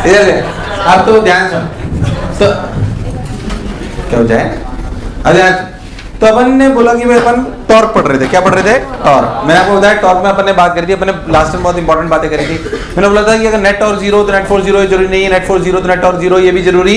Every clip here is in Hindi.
इधर से अब तो ध्यान सुन, तो क्या हो जाए, अरे तो अपन ने बोला कि भाई अपन टॉर्क पढ़ रहे थे, क्या पढ़ रहे थे, टॉर्क। मैंने आपको बताया टॉर्क में अपन ने बात करी थी, अपन ने लास्ट में बहुत इंपॉर्टेंट बातें करी थी। मैंने बोला था कि अगर नेट टॉर्क 0 तो नेट फोर्स 0 जरूरी नहीं है, नेट फोर्स 0 तो नेट टॉर्क 0 ये भी जरूरी,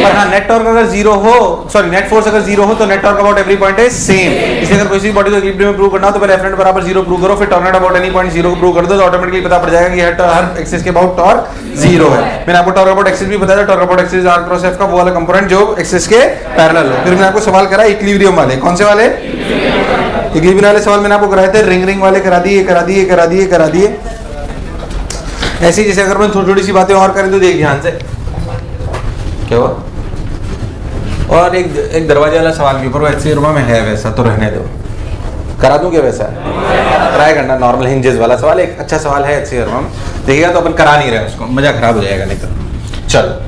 पर हाँ नेट टॉर्क अगर 0 हो, सॉरी नेट फोर्स अगर 0 हो तो net torque about every point is same. इसलिए अगर किसी बॉडी को इक्विलिब्रियम में प्रूव करना हो तो पहले F नेट बराबर 0 प्रूव करो, फिर torque net about any point 0 को प्रूव कर दो, तो ऑटोमेटिकली पता पड़ जाएगा कि हर एक्सिस के अबाउट टॉर्क 0 है। मैंने आपको टॉर्क अबाउट एक्सिस भी बताया था, torque about axis R cross F का वो वाला कंपोनेंट जो एक्सिस के पैरेलल हो। फिर मैंने आपको सवाल करा इक्विलिब्रियम वाले, कौन से वाले, इक्विलिब्रियम वाले सवाल मैंने आपको कराए थे, रिंग रिंग वाले करा दिए, करा दिए, करा दिए, करा दिए। ऐसे जैसे अगर मैं थोड़ी थोड़ी सी बातें और करें तो देख ध्यान से क्या हुआ। और एक दरवाजे वाला सवाल भी ऊपर HCA रूमा में है, वैसा तो रहने दो, करा दूं क्या वैसा, ट्राई करना। नॉर्मल हिंजेस वाला सवाल एक अच्छा सवाल है HCA रूमा में, देखिएगा तो अपन करा नहीं रहे उसको, मजा खराब हो जाएगा नहीं तो। चलो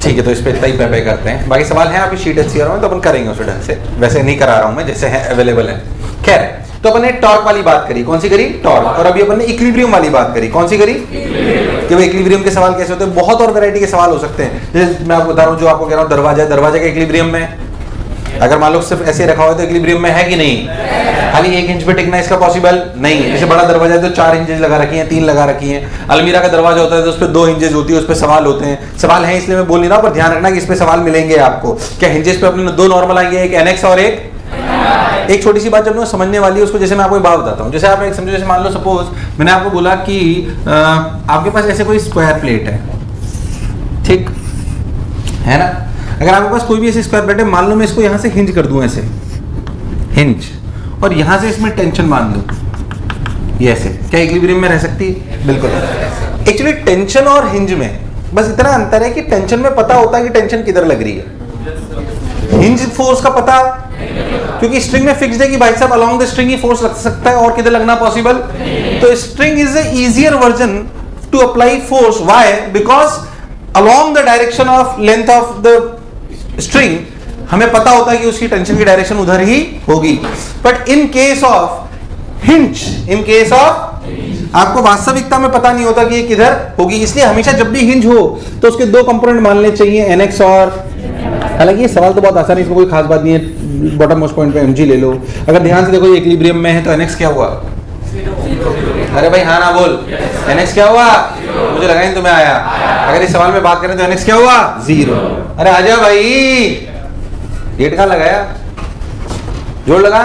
ठीक है, तो इस पे इतना ही पे करते हैं। बाकी सवाल है आपकी शीट HCA रूमा में तो अपन करेंगे उस ढंग से, वैसे नहीं करा रहा हूं मैं, जैसे है अवेलेबल है। खैर, तो अपन ने टॉर्क वाली बात करी, कौन सी करी, टॉर्क। और अभी अपन ने इक्विलिब्रियम वाली बात करी, कौन सी करी, कि भाई इक्विलिब्रियम के सवाल कैसे होते हैं। बहुत और वैरायटी के सवाल हो सकते हैं, जैसे मैं आपको बता रहा हूँ, जो आपको कह रहा हूँ दरवाजा, दरवाजा के इक्विलिब्रियम में अगर मान लो सिर्फ ऐसे रखा हुआ है तो इक्विलिब्रियम में है कि नहीं, खाली 1 इंच पे टिकना इसका पॉसिबल नहीं है। जैसे बड़ा दरवाजा है तो 4 इंचेस लगा रखी हैं, 3 लगा रखी हैं। अलमीरा का दरवाजा होता है तो उस पर 2 इंचेस होती है, उस पर सवाल होते हैं। सवाल है इसलिए मैं बोल नहीं रहा हूं, पर ध्यान रखना कि इस पे सवाल मिलेंगे आपको। क्या हिंजेस पे अपने 2 नॉर्मल आएंगे, एक NX और एक छोटी सी बात जब समझने वाली है उसको, जैसे मैं आपको एक बात बताता हूँ। जैसे आप एक समझो, जैसे मान लो सपोज मैंने आपको बोला कि आपके पास ऐसे कोई स्क्वायर प्लेट है, ठीक है ना। अगर आपके पास कोई भी ऐसी स्क्वायर प्लेट है, मान लो मैं इसको यहाँ से हिंज कर दूं, ऐसे हिंज, और यहाँ से इसमें टेंशन बांध दूं, ये ऐसे, क्या इक्विलिब्रियम में रह सकती है, बिल्कुल। एक्चुअली टेंशन और हिंज में बस इतना अंतर है कि टेंशन में पता होता है कि टेंशन किधर लग रही है, हिंज फोर्स का पता, क्योंकि स्ट्रिंग में फिक्स्ड है कि भाई साहब along the string he force लग सकता है, और किधर लगना पॉसिबल। तो string is the easier version two apply force, why, because along the direction of length of the string हमें पता होता है कि उसकी टेंशन की डायरेक्शन उधर ही होगी। But in case of hinge, in case of आपको वास्तविकता में पता नहीं होता कि ये किधर होगी, इसलिए हमेशा जब भी हिंज हो तो उसके 2 कंपोनेंट मानने चाहिए, NX और, हालांकि ये सवाल तो बहुत आसान है, इसमें कोई खास बात नहीं है, बॉटम मोस्ट पॉइंट पे mg ले लो। अगर ध्यान से देखो ये इक्विलिब्रियम में है तो NX क्या हुआ, अरे भाई हाँ ना बोल, NX क्या हुआ, मुझे लगा नहीं तुम्हें आया। अगर इस सवाल में बात करें तो NX क्या हुआ, 0। अरे आजा भाई, गेट कहाँ लगाया, जोड़ लगा,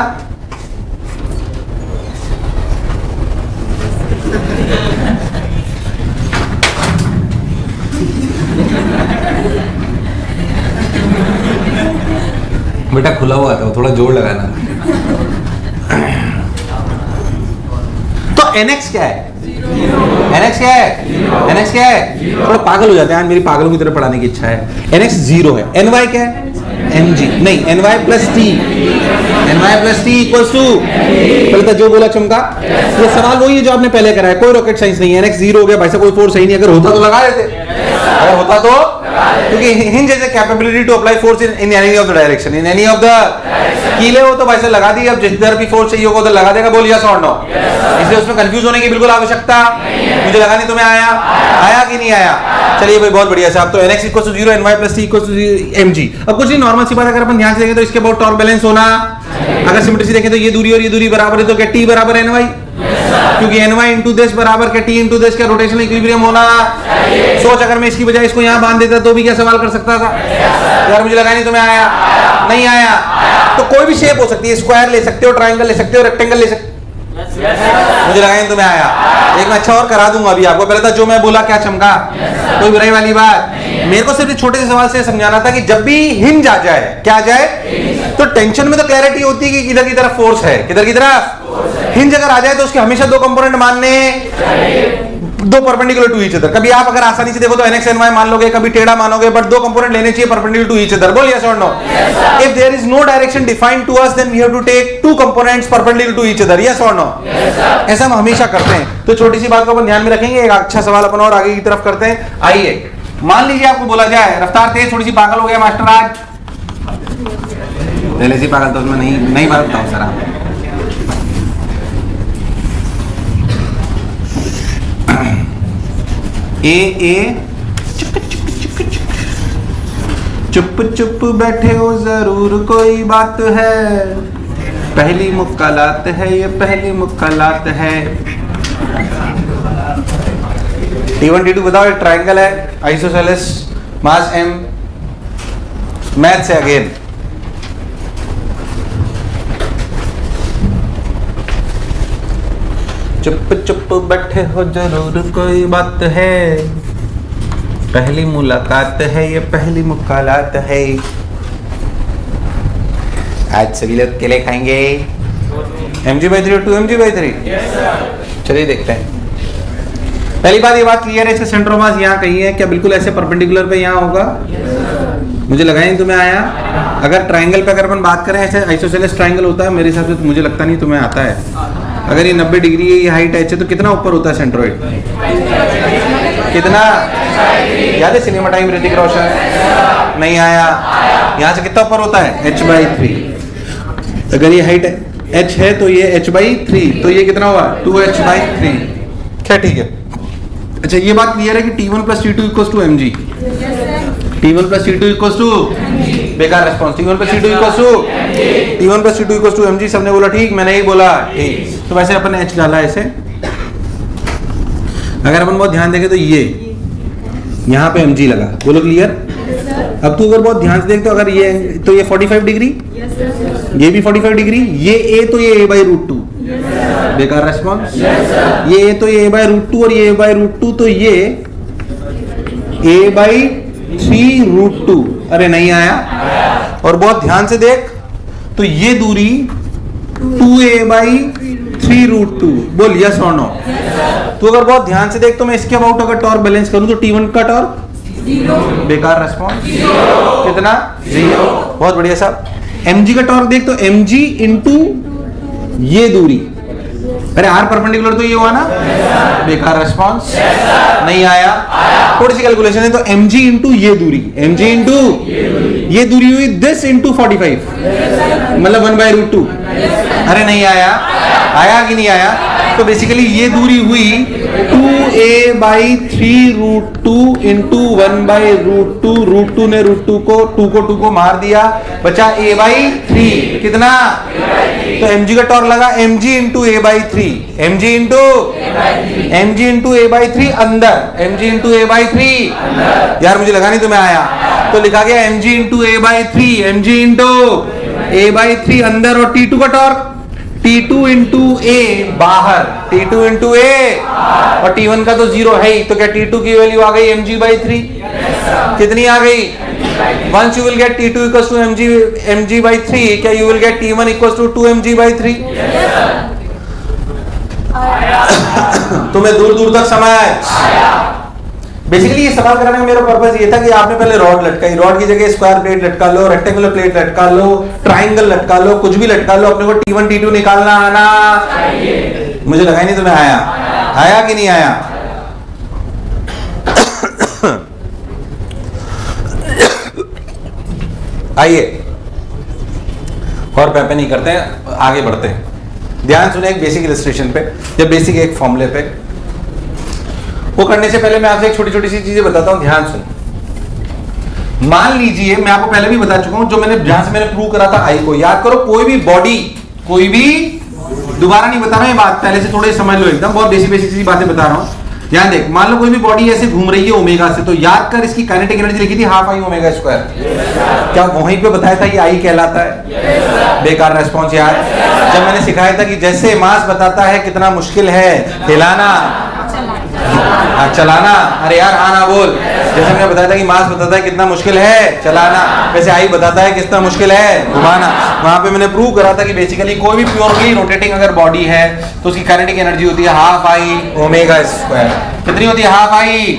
बेटा खुला हुआ था, थोड़ा जोड़ लगाना। तो NX क्या है, NX क्या है, NX क्या है, थोड़ा पागल हो जाते हैं, मेरी पागलों की तरह पढ़ाने की इच्छा है। NX 0 है, NY क्या है, mg नहीं, NY plus T, NY plus T equals to, पहले तो जो बोला चमका। ये सवाल वही है जो आपने पहले करा है, कोई रॉकेट साइंस नहीं है। NX 0 हो गया भाई साहब, कोई फोर्स सही नहीं, अगर होता तो लगा देते, अगर होता तो, क्योंकि hinge has a capability to apply force in any of the direction, in any of the कीले हो तो भाई साहब लगा दी, अब जिधर भी फोर्स चाहिए होगा उधर लगा देगा, बोल यस और नो। इसलिए उसमें कंफ्यूज होने की बिल्कुल आवश्यकता, मुझे लगा नहीं तुम्हें आया कि नहीं आया। चलिए भाई बहुत बढ़िया साहब, तो NX equals to 0, NY plus T equals to mg। अब कुछ नहीं, नॉर्मल सी बात, अगर अपन ध्यान से देखें तो इसके अबाउट टॉर्क बैलेंस होना, अगर सिमेट्री से देखें तो ये दूरी और ये दूरी बराबर है, तो क्या T बराबर NY, क्योंकि NY इंटू दिस बराबर क्या T इंटू दिस, क्या रोटेशनल इक्विलिब्रियम होना। सोच अगर मैं इसकी बजाय इसको यहाँ बांध देता तो भी क्या सवाल कर सकता था, यार मुझे लगा नहीं तुम्हें आया, नहीं आया। तो कोई भी शेप हो सकती है, स्क्वायर ले सकते हो, ट्रायंगल ले सकते हो, रेक्टेंगल ले सकते हो, मुझे लगा नहीं तुम्हें आया। एक मैं अच्छा और करा दूंगा अभी आपको, पहले था जो मैं बोला क्या चमका, कोई बुराई वाली बात। मेरे को सिर्फ छोटे से सवाल से समझाना था कि जब भी हिंज आ जाए, क्या आ जाए, तो टेंशन में तो क्लैरिटी होती है कि किधर की तरफ फोर्स है, किधर की तरफ। हिंज अगर आ जाए तो उसके हमेशा 2 कंपोनेंट मानने, 2 परपेंडिकुलर टू ईच अदर। कभी आप अगर आसानी से देखो तो NX NY मान लोगे, कभी टेढ़ा मानोगे, बट 2 कंपोनेंट लेने चाहिए परपेंडिकुलर टू ईच अदर। बोल yes or no. If there is no direction defined to us, then we have to take 2 components perpendicular to each other, yes or no. ऐसा हम हमेशा करते हैं। तो छोटी सी बात को अपन ध्यान में रखेंगे। एक अच्छा सवाल अपन और आगे की तरफ करते हैं। आइए, मान लीजिए आपको बोला जाए रफ्तार तेज, थोड़ी सी पागल हो गया मास्टर आज, पहले से पागल तो मैं नहीं मानता हूं सर आप। ए चुप चुप बैठे हो जरूर कोई बात है, पहली मुक्कालात है ये पहली मुक्कालात है। T1 T2 बताओ, एक ट्राइंगल है, आइसोसेलेस, मास m, मैथ से अगेन। चुप चुप बैठे हो जरूर कोई बात है, पहली मुलाकात है ये पहली मुक्कालात है। आज सभी लोग केले खाएंगे। mg/3 और 2mg/3? चलिए देखते हैं। पहली बात, ये बात क्लियर है, इसका सेंटर ऑफ मास यहाँ कहीं है क्या? बिल्कुल ऐसे परपेंडिकुलर पे यहाँ होगा। मुझे लगा नहीं तुम्हें आया। अगर ट्राइंगल पे अगर अपन बात करें, ऐसे आइसोसेलेस ट्राइंगल होता है, मेरे हिसाब से तो मुझे लगता नहीं तुम्हें आता है। अगर ये 90 डिग्री है, ये हाइट h है, तो कितना ऊपर होता है सेंट्रोइड? कितना याद है? सिनेमा टाइम ऋतिक रोशन नहीं आया। यहाँ से कितना ऊपर होता है? h/3। अगर ये हाइट h है तो ये h/3, तो ये कितना हुआ? 2h/3। क्या ठीक है? अच्छा, ये बात क्लियर है कि T1 + T2 = mg। T1 + T2 = बेकार रेस्पॉन्स। T1 + T2 = mg। सबने बोला ठीक, मैंने ही बोला ठीक। तो वैसे अपन ने h डाला ऐसे। अगर अपन बहुत ध्यान देंगे तो ये यहाँ पे mg लगा, बोलो क्लियर। अब तू अगर बहुत ध्यान से देख तो अगर ये तो ये 45 डिग्री, ये भी 45 डिग्री, ये a तो ये a/√2, बेकार रेस्पॉन्स। ये a तो ये a/√2 और ये a/√2 तो ये a/3√2। अरे नहीं आया। और बहुत ध्यान से देख तो ये दूरी 2a/3√2। बोल यस और नो। तो अगर बहुत ध्यान से देख तो मैं इसके अबाउट अगर टॉर्क बैलेंस करूं तो T1 का टॉर्क 0, बेकार रेस्पॉन्स। कितना? 0। बहुत बढ़िया साहब। mg का टॉर्क देख तो mg इंटू ये दूरी, अरे आर परपेंडिकुलर तो ये हुआ ना, बेकार रेस्पॉन्स। नहीं आया। थोड़ी सी कैलकुलेशन है तो mg इंटू ये दूरी, mg इंटू ये दूरी हुई दिस इंटू 45, मतलब 1/√2। अरे नहीं आया। आया कि नहीं आया? तो बेसिकली ये दूरी हुई 2a/3√2 इंटू 1/√2। √2 ने √2 को 2 को मार दिया, बचा a/3। कितना? तो mg का टॉर्क लगा mg into a/3, mg into a/3 अंदर, mg इंटू a/3। यार मुझे लगा नहीं तुम्हें आया। तो लिखा गया mg into a/3, mg into a/3 अंदर, और T2 का टॉर्क T2 इंटू a बाहर, T2 इंटू a, और T1 का तो 0 है ही। तो क्या T2 की वैल्यू आ गई mg/3? कितनी आ गई? Once you will get T2 equals to mg/3, क्या you will get T1 equals to 2mg/3? तुम्हें दूर दूर तक समझ आया? बेसिकली ये सवाल कराने का मेरा पर्पस ये था कि आपने पहले रॉड लटकाई, रॉड की जगह स्क्वायर प्लेट लटका लो, रेक्टेंगुलर प्लेट लटका लो, ट्राइंगल लटका लो, कुछ भी लटका लो, अपने को T1 T2 निकालना आना चाहिए। मुझे लगा ही नहीं तुम्हें आया। आया कि नहीं आया? आइए और पैपे नहीं करते हैं, आगे बढ़ते हैं। ध्यान सुने एक बेसिक इलस्ट्रेशन पे, या बेसिक एक फॉर्मूले पे। वो करने से पहले मैं आपसे एक छोटी छोटी सी चीजें बताता हूं, ध्यान सुन। मान लीजिए, मैं आपको पहले भी बता चुका हूं, जो मैंने जहां से मैंने प्रूव करा था आई को याद करो। कोई भी बॉडी, कोई भी, दोबारा नहीं बता रहा ये बात, पहले से थोड़े समझ लो, एकदम बहुत बेसिक बेसिक सी बातें बता रहा हूं। ध्यान देख, मान लो कोई भी बॉडी ऐसे घूम रही है ओमेगा से, तो याद कर इसकी काइनेटिक एनर्जी लिखी थी ½ I ω²। क्या वहीं पे बताया था ये आई कहलाता है? बेकार रेस्पॉन्स यार। जब मैंने सिखाया था कि जैसे मास बताता है कितना मुश्किल है हिलाना, चलाना, अरे यार हाँ ना बोल। जैसे मैंने बताया था कि मास बताता है कितना मुश्किल है चलाना, वैसे आई बताता है कितना मुश्किल है घुमाना। वहां पे मैंने प्रूव करा था कि बेसिकली कोई भी प्योरली रोटेटिंग अगर बॉडी है तो उसकी काइनेटिक एनर्जी होती है ½ I ω²। कितनी होती है? ½ I।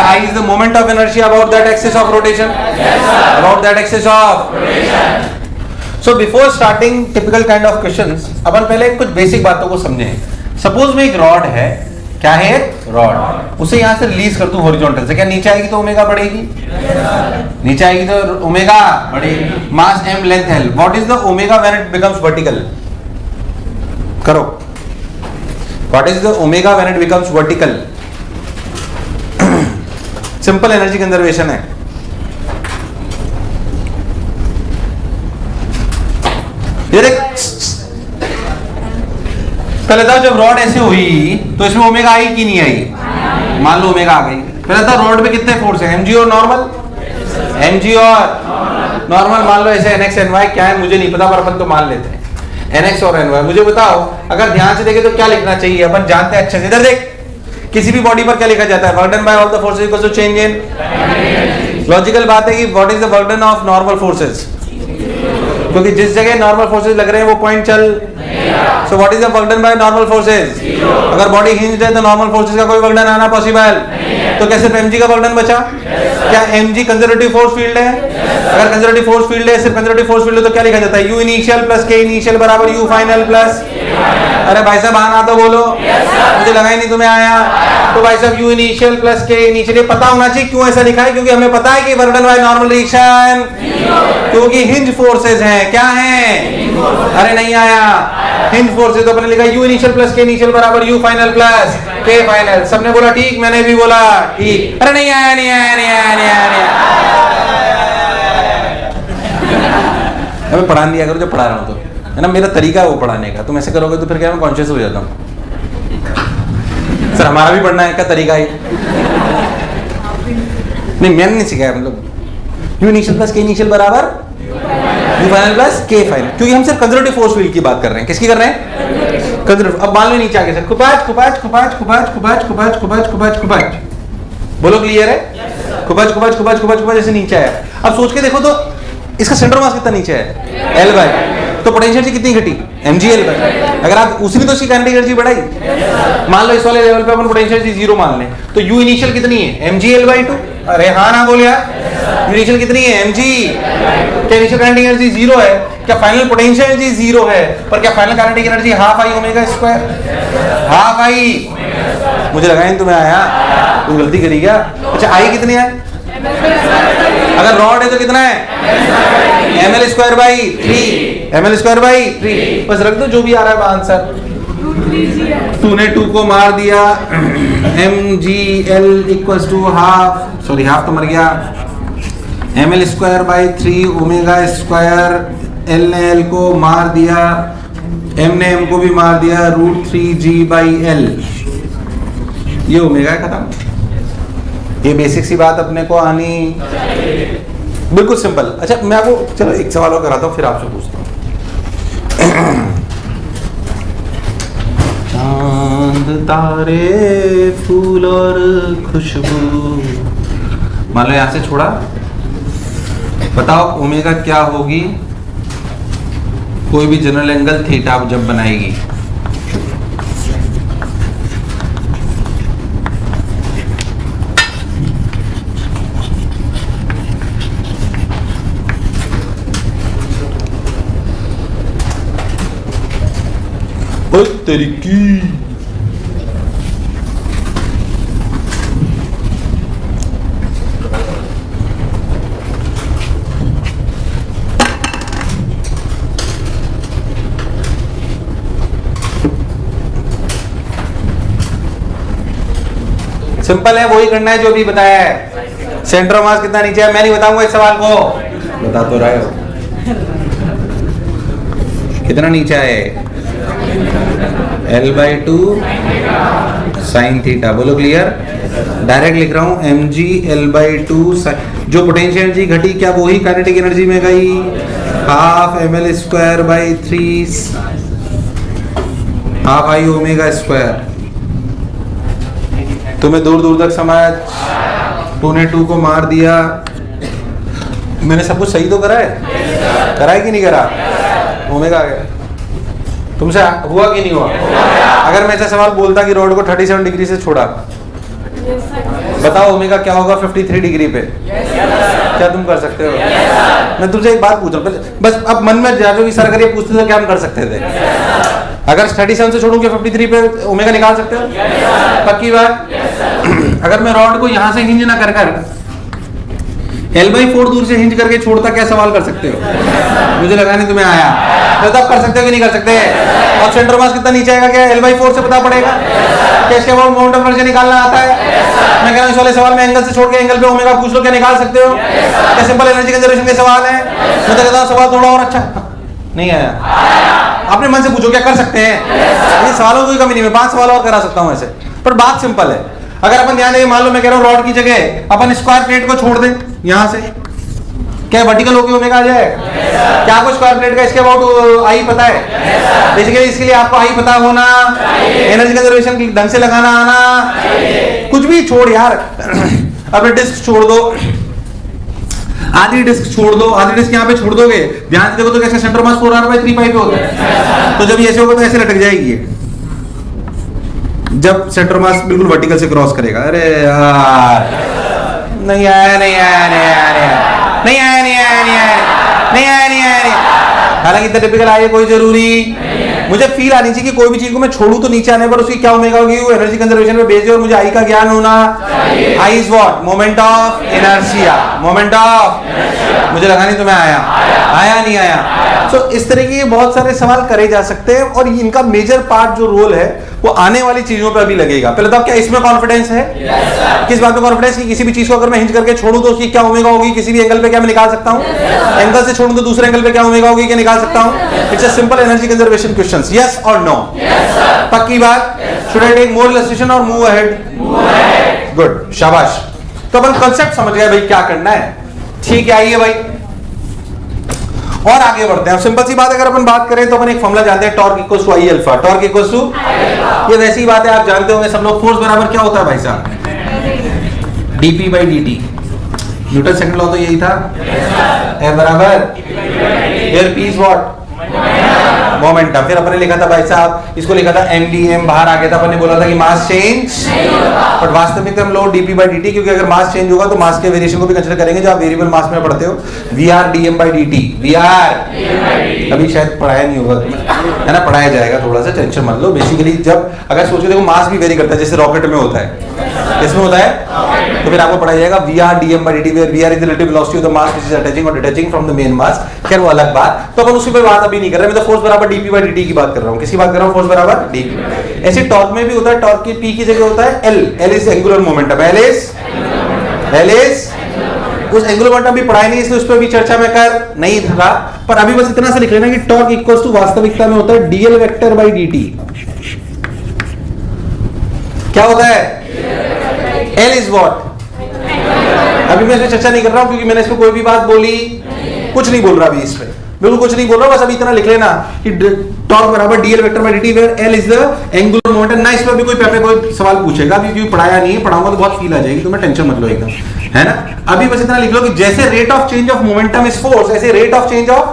I is the moment of inertia about that axis of rotation, about that axis of rotation. So before starting typical kind of questions, अपन पहले कुछ बेसिक बातों को समझें। सपोज में एक रॉड है, क्या है? रॉड। उसे यहां से रिलीज कर दूं हॉरिजॉन्टल से, क्या नीचे आएगी तो ओमेगा बढ़ेगी? नीचे आएगी तो ओमेगा बढ़ेगी। Mass m, length l। What is the omega when it becomes vertical? करो। What is the omega when it becomes vertical? Simple energy conservation है। ये देख, पहले था जब रॉड ऐसे हुई तो इसमें ओमेगा आई कि नहीं आई, मान लो ओमेगा आ गई। पहले था रॉड में कितने फोर्स है, एमजी और नॉर्मल, एमजी और नॉर्मल। मान लो ऐसे एनएक्स एनवाई क्या है मुझे नहीं पता, पर अपन तो मान लेते हैं एनएक्स और एनवाई। मुझे बताओ अगर ध्यान से देखे तो क्या लिखना चाहिए, अपन जानते हैं अच्छे से। इधर देख, किसी भी बॉडी पर क्या लिखा जाता है, burden by all the forces equals to change in. Logical बात है कि what is the burden of normal forces, क्योंकि जिस जगह नॉर्मल फोर्सेस लग रहे हैं वो पॉइंट चल। So what is the burden by normal forces, अगर बॉडी हिंज्ड है तो नॉर्मल फोर्सेस का कोई बर्डन आना पॉसिबल, तो कैसे mg का बर्डन बचा। क्या mg कंजर्वेटिव फोर्स फील्ड है, अगर कंजर्वेटिव फोर्स फील्ड है, सिर्फ कंजर्वेटिव फोर्स फील्ड है तो क्या लिखा जाता है, u initial plus k initial बराबर u फाइनल प्लस। अरे भाई साहब आना तो बोलो, मुझे लगा ही नहीं तुम्हें आया। तो भाई साहब u initial plus k initial, ये पता होना चाहिए क्यों ऐसा लिखा है, क्योंकि हमें पता है कि बर्डन बाय नॉर्मल रिएक्शन, क्योंकि हिंज फोर्सेस हैं। क्या हैं, अरे नहीं आया, हिंज फोर्सेस। तो अपने लिखा u initial plus k initial बराबर u final plus k final. सबने बोला ठीक, मैंने भी बोला ठीक। अरे नहीं आया, नहीं आया, नहीं आया, नहीं आया, नहीं आया। हमें पढ़ाने दिया करो जब पढ़ा रहा हूँ तो, है ना, मेरा तरीका है वो पढ़ाने का। तुम ऐसे करोगे तो फिर क्या मैं कॉन्शियस हो जाता हूँ, सर हमारा भी पढ़ना है का तरीका है। नहीं मैंने नहीं सिखाया, मतलब u initial plus k initial बराबर u final plus k final, क्योंकि हम सिर्फ कंजर्वेटिव फोर्स फील्ड की बात कर रहे हैं। किसकी कर रहे हैं, कंजर्वेटिव। अब मान लो नीचे आके सर खुपाच खुपाच खुपाच खुपाच खुपाच खुपाच खुपाच खुपाच खुपाच, बोलो क्लियर है, खुपाच खुपाच खुपाच खुपाच खुपाच ऐसे नीचे आया। अब सोच के देखो तो इसका सेंटर मास कितना नीचे है, L बाय, तो पोटेंशियल कितनी घटी, mgl बाय। अगर आप उसने तो उसकी काइनेटिक एनर्जी बढ़ाई, मान लो इस वाले लेवल पे अपन पोटेंशियल 0 मान लें, तो u इनिशियल कितनी है, mgl/2। अरे हाँ ना बोल यार, u इनिशियल कितनी है, mg। क्या इनिशियल काइनेटिक एनर्जी 0 है, क्या फाइनल पोटेंशियल एनर्जी 0 है, पर क्या final kinetic energy half I omega square, half I. मुझे लगा नहीं तुम्हें आया, तुम गलती करी क्या। अच्छा आई कितनी है, अगर रॉड है तो कितना है, ml square by 3, ml square by 3। बस रख दो जो भी आ रहा है आंसर। तूने 2 को मार दिया, mgl equals to half, sorry half तो मर गया, ml square by 3 omega square. l ने l को मार दिया, m ने m को भी मार दिया, √3g बाई l। ये ओमेगा है, खत्म। ये बेसिक सी बात अपने को आनी बिल्कुल सिंपल। अच्छा मैं आपको चलो एक सवाल और कराता हूँ, फिर आपसे पूछता हूँ। चांद तारे फूल और खुशबू, मान लो यहाँ से छोड़ा, बताओ ओमेगा क्या होगी कोई भी जनरल एंगल थीटा जब बनाएगी। तरीकी सिंपल है, वही करना है जो भी बताया है। सेंटर ऑफ मास कितना नीचे है, मैं नहीं बताऊंगा इस सवाल को, बता तो रहे हो कितना नीचे है, L/2 साइन थीटा। बोलो क्लियर, डायरेक्ट लिख रहा हूं mg L/2। जो पोटेंशियल एनर्जी घटी क्या वही काइनेटिक एनर्जी में गई, half ml square by 3 half I omega square. तुम्हें दूर दूर तक समझ, तूने 2 को मार दिया, मैंने सब कुछ सही तो करा है, करा है कि नहीं करा, ओमेगा आ गया। तुमसे हुआ कि नहीं हुआ। अगर मैं ऐसा सवाल बोलता कि रॉड को 37 डिग्री से छोड़ा, बताओ ओमेगा क्या होगा 53 डिग्री पे, क्या तुम कर सकते हो। मैं तुमसे एक बात पूछ रहा हूँ, बस अब मन में जो भी सर अगर पूछते तो क्या हम कर सकते थे, अगर 37 से छोड़ूंगे 53 पे ओमेगा निकाल सकते हो, पक्की बात। अगर मैं रॉड को यहाँ से हिंज ना कर L/4 दूर से हिंज करके छोड़ता, क्या सवाल कर सकते हो? मुझे लगा नहीं तुम्हें आया, तो तब कर सकते हो कि नहीं कर सकते? और सेंटर मास कितना नीचे आएगा, क्या L/4 से पता पड़ेगा? क्या इसके बाद मोमेंट ऑफ इनर्शिया निकालना आता है? मैं कह रहा हूं इस वाले सवाल में एंगल से छोड़ के एंगल पे ओमेगा पूछ लो, क्या निकाल सकते हो? क्या सिंपल एनर्जी कंजर्वेशन के सवाल है? मैं तो कहता हूं सवाल थोड़ा और अच्छा नहीं आया, अपने मन से पूछो क्या कर सकते हैं? ये सवालों की कमी नहीं, मैं 5 सवाल और करा सकता हूं ऐसे, पर बात सिंपल है। अगर अपन ध्यान दें, मान लो मैं कह रहा हूं रॉड की जगह अपन स्क्वायर प्लेट को छोड़ दें यहां से, क्या वर्टिकल होके ओमेगा आ जाएगा? क्या आपको स्क्वायर प्लेट का इसके अबाउट आई पता है? बेसिकली इसके लिए आपको आई पता होना, एनर्जी कंजर्वेशन ढंग से लगाना आना, कुछ भी छोड़ यार। अपने डिस्क छोड़ दो, आधी डिस्क छोड़ दो, आधी डिस्क यहाँ पे छोड़ दोगे, ध्यान से देखो तो कैसे सेंटर मास 4r/3 पाई पे होता है, तो जब ये ऐसे होगा तो ऐसे लटक जाएगी जब सेंटर मास बिल्कुल वर्टिकल से क्रॉस करेगा। अरे यार नहीं आया, नहीं आया, नहीं आया, नहीं आया, नहीं आया, नहीं आया, नहीं आया, नहीं आया। हालांकि इतना टिपिकल आए कोई जरूरी, मुझे फील आनी चाहिए कि कोई भी चीज को मैं छोड़ू तो नीचे आने पर उसकी क्या ओमेगा होगी, वो एनर्जी कंजर्वेशन पे बेस्ड है, और मुझे आई का ज्ञान होना। I is what? Moment of inertia, moment of, मुझे लगा नहीं तुम्हें आया, आया नहीं आया। तो इस तरह के बहुत सारे सवाल करे जा सकते हैं, और इनका मेजर पार्ट जो रोल है वो आने वाली चीजों पे अभी लगेगा। पहले तो आप क्या इसमें कॉन्फिडेंस है? किस बात में कॉन्फिडेंस कि किसी भी चीज को अगर मैं हिंज करके छोड़ूं तो उसकी क्या ओमेगा होगी, किसी भी एंगल पे क्या मैं निकाल सकता हूं? एंगल से छोड़ूं तो दूसरे एंगल पे क्या ओमेगा होगी, क्या निकाल सकता हूं? It's a simple energy conservation question, yes or no? पक्की बात? Should I take more illustration or move ahead? Good, शाबाश। तो अपन कांसेप्ट समझ गए भाई क्या करना है, ठीक है? आइए भाई और आगे बढ़ते हैं। सिंपल सी बात, अगर अपन बात करें तो अपन एक फॉर्मूला जानते हैं, torque equals to I alpha. Torque equals to, ये वैसी बात है आप जानते होंगे सब लोग, फोर्स बराबर क्या होता है भाई साहब? dp/dt। न्यूटन सेकंड लॉ तो यही था, F बराबर फिर P इज व्हाट? मोमेंटम। फिर अपन ने लिखा था भाई साहब, इसको लिखा था mdm, बाहर आ गया था, अपन ने बोला था कि मास चेंज, बट वास्तविक हम लोग dp/dt, क्योंकि अगर मास चेंज होगा तो मास के वेरिएशन को भी कंसीडर करेंगे जो आप वेरिएबल मास में पढ़ते हो। vr dm/dt, vr अभी शायद पढ़ाया नहीं होगा है ना, पढ़ाया जाएगा, थोड़ा सा टेंशन मत लो। बेसिकली जब अगर सोचो देखो मास भी वेरी करता है, जैसे रॉकेट में होता है, इसमें होता है, तो फिर आपको पढ़ाया जाएगा vr dm/dt, where vr is the relative velocity of the mass which is attaching or detaching from the main mass। खैर वो अलग बात, तो अपन उसी पे बात अभी नहीं कर रहे, मैं तो फोर्स बराबर dp/dt की बात कर रहा हूँ। किसकी बात कर रहा हूँ? फोर्स बराबर dp। ऐसे टॉर्क में भी होता है, टॉर्क की p की जगह होता है l, l is angular momentum, l is उस एंगुलर मोमेंटम भी पढ़ाई नहीं, इसलिए उस पर भी चर्चा में कर नहीं रहा, पर अभी बस इतना सा लिख लेना कि टॉर्क इक्वल्स टू वास्तविकता में होता है dl वेक्टर बाय dt। क्या होता है? l is what? अभी मैं इसमें चर्चा नहीं कर रहा हूं क्योंकि मैंने इसमें कोई भी बात बोली, कुछ नहीं बोल रहा अभी इसमें, बिल्कुल कुछ नहीं बोल रहा, बस अभी इतना लिख लेना कि टॉर्क बराबर dl vector by dt, where l is the angular momentum. ना इसमें भी कोई पेपर कोई सवाल पूछेगा, अभी क्योंकि पढ़ाया नहीं है, पढ़ाऊंगा तो बहुत फील आ जाएगी, तो मैं टेंशन मत लो एकदम, है ना? अभी बस इतना लिख लो कि जैसे rate of change of momentum is force, ऐसे rate of change of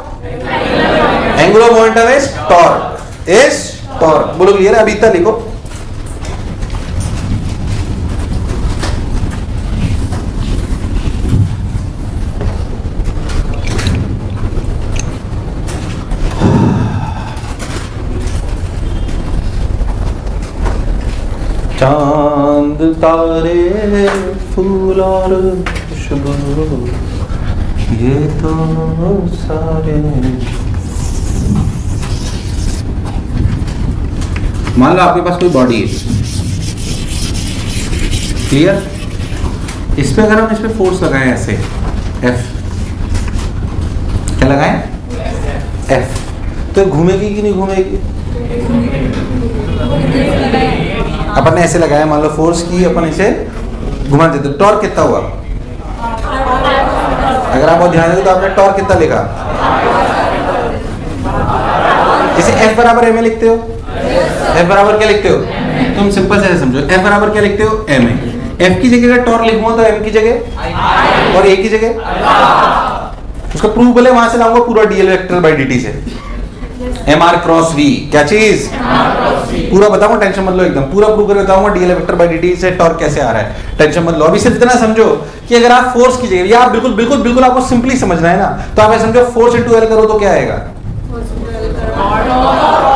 angular momentum is torque, is torque. बोलो क्लियर है? अभी इतना लिखो। चांद तारे फूल और खुशबू ये तो सारे। मान लो आपके पास कोई बॉडी है, क्लियर? इस पे अगर हम इस पे फोर्स लगाएं ऐसे F, क्या लगाएं? F, तो घूमेगी कि नहीं घूमेगी? अपन ने ऐसे लगाया, मान लो फोर्स की, अपन इसे घुमा देते, टॉर्क कितना हुआ? अगर आप बहुत ध्यान दें तो आपने टॉर्क कितना लिखा? इसे F बराबर ma लिखते हो, F बराबर क्या लिखते हो? तुम सिंपल से समझो, F बराबर क्या लिखते हो? ma। F की जगह अगर टॉर्क लिखूंगा तो m की जगह और a की जगह, उसका प्रूफ बोले वहां से लाऊंगा पूरा dl वेक्टर बाय dt से, mr क्रॉस v, क्या चीज? पूरा बताऊंगा, टेंशन मत लो, एकदम पूरा प्रूव करके बताऊंगा dl वेक्टर बाय dt से टॉर्क कैसे आ रहा है, टेंशन मत लो। अभी सिर्फ इतना समझो कि अगर आप फोर्स की जगह, या आप बिल्कुल बिल्कुल बिल्कुल आपको सिंपली समझना है ना, तो आप ऐसे समझो फोर्स इनटू l करो तो क्या आएगा?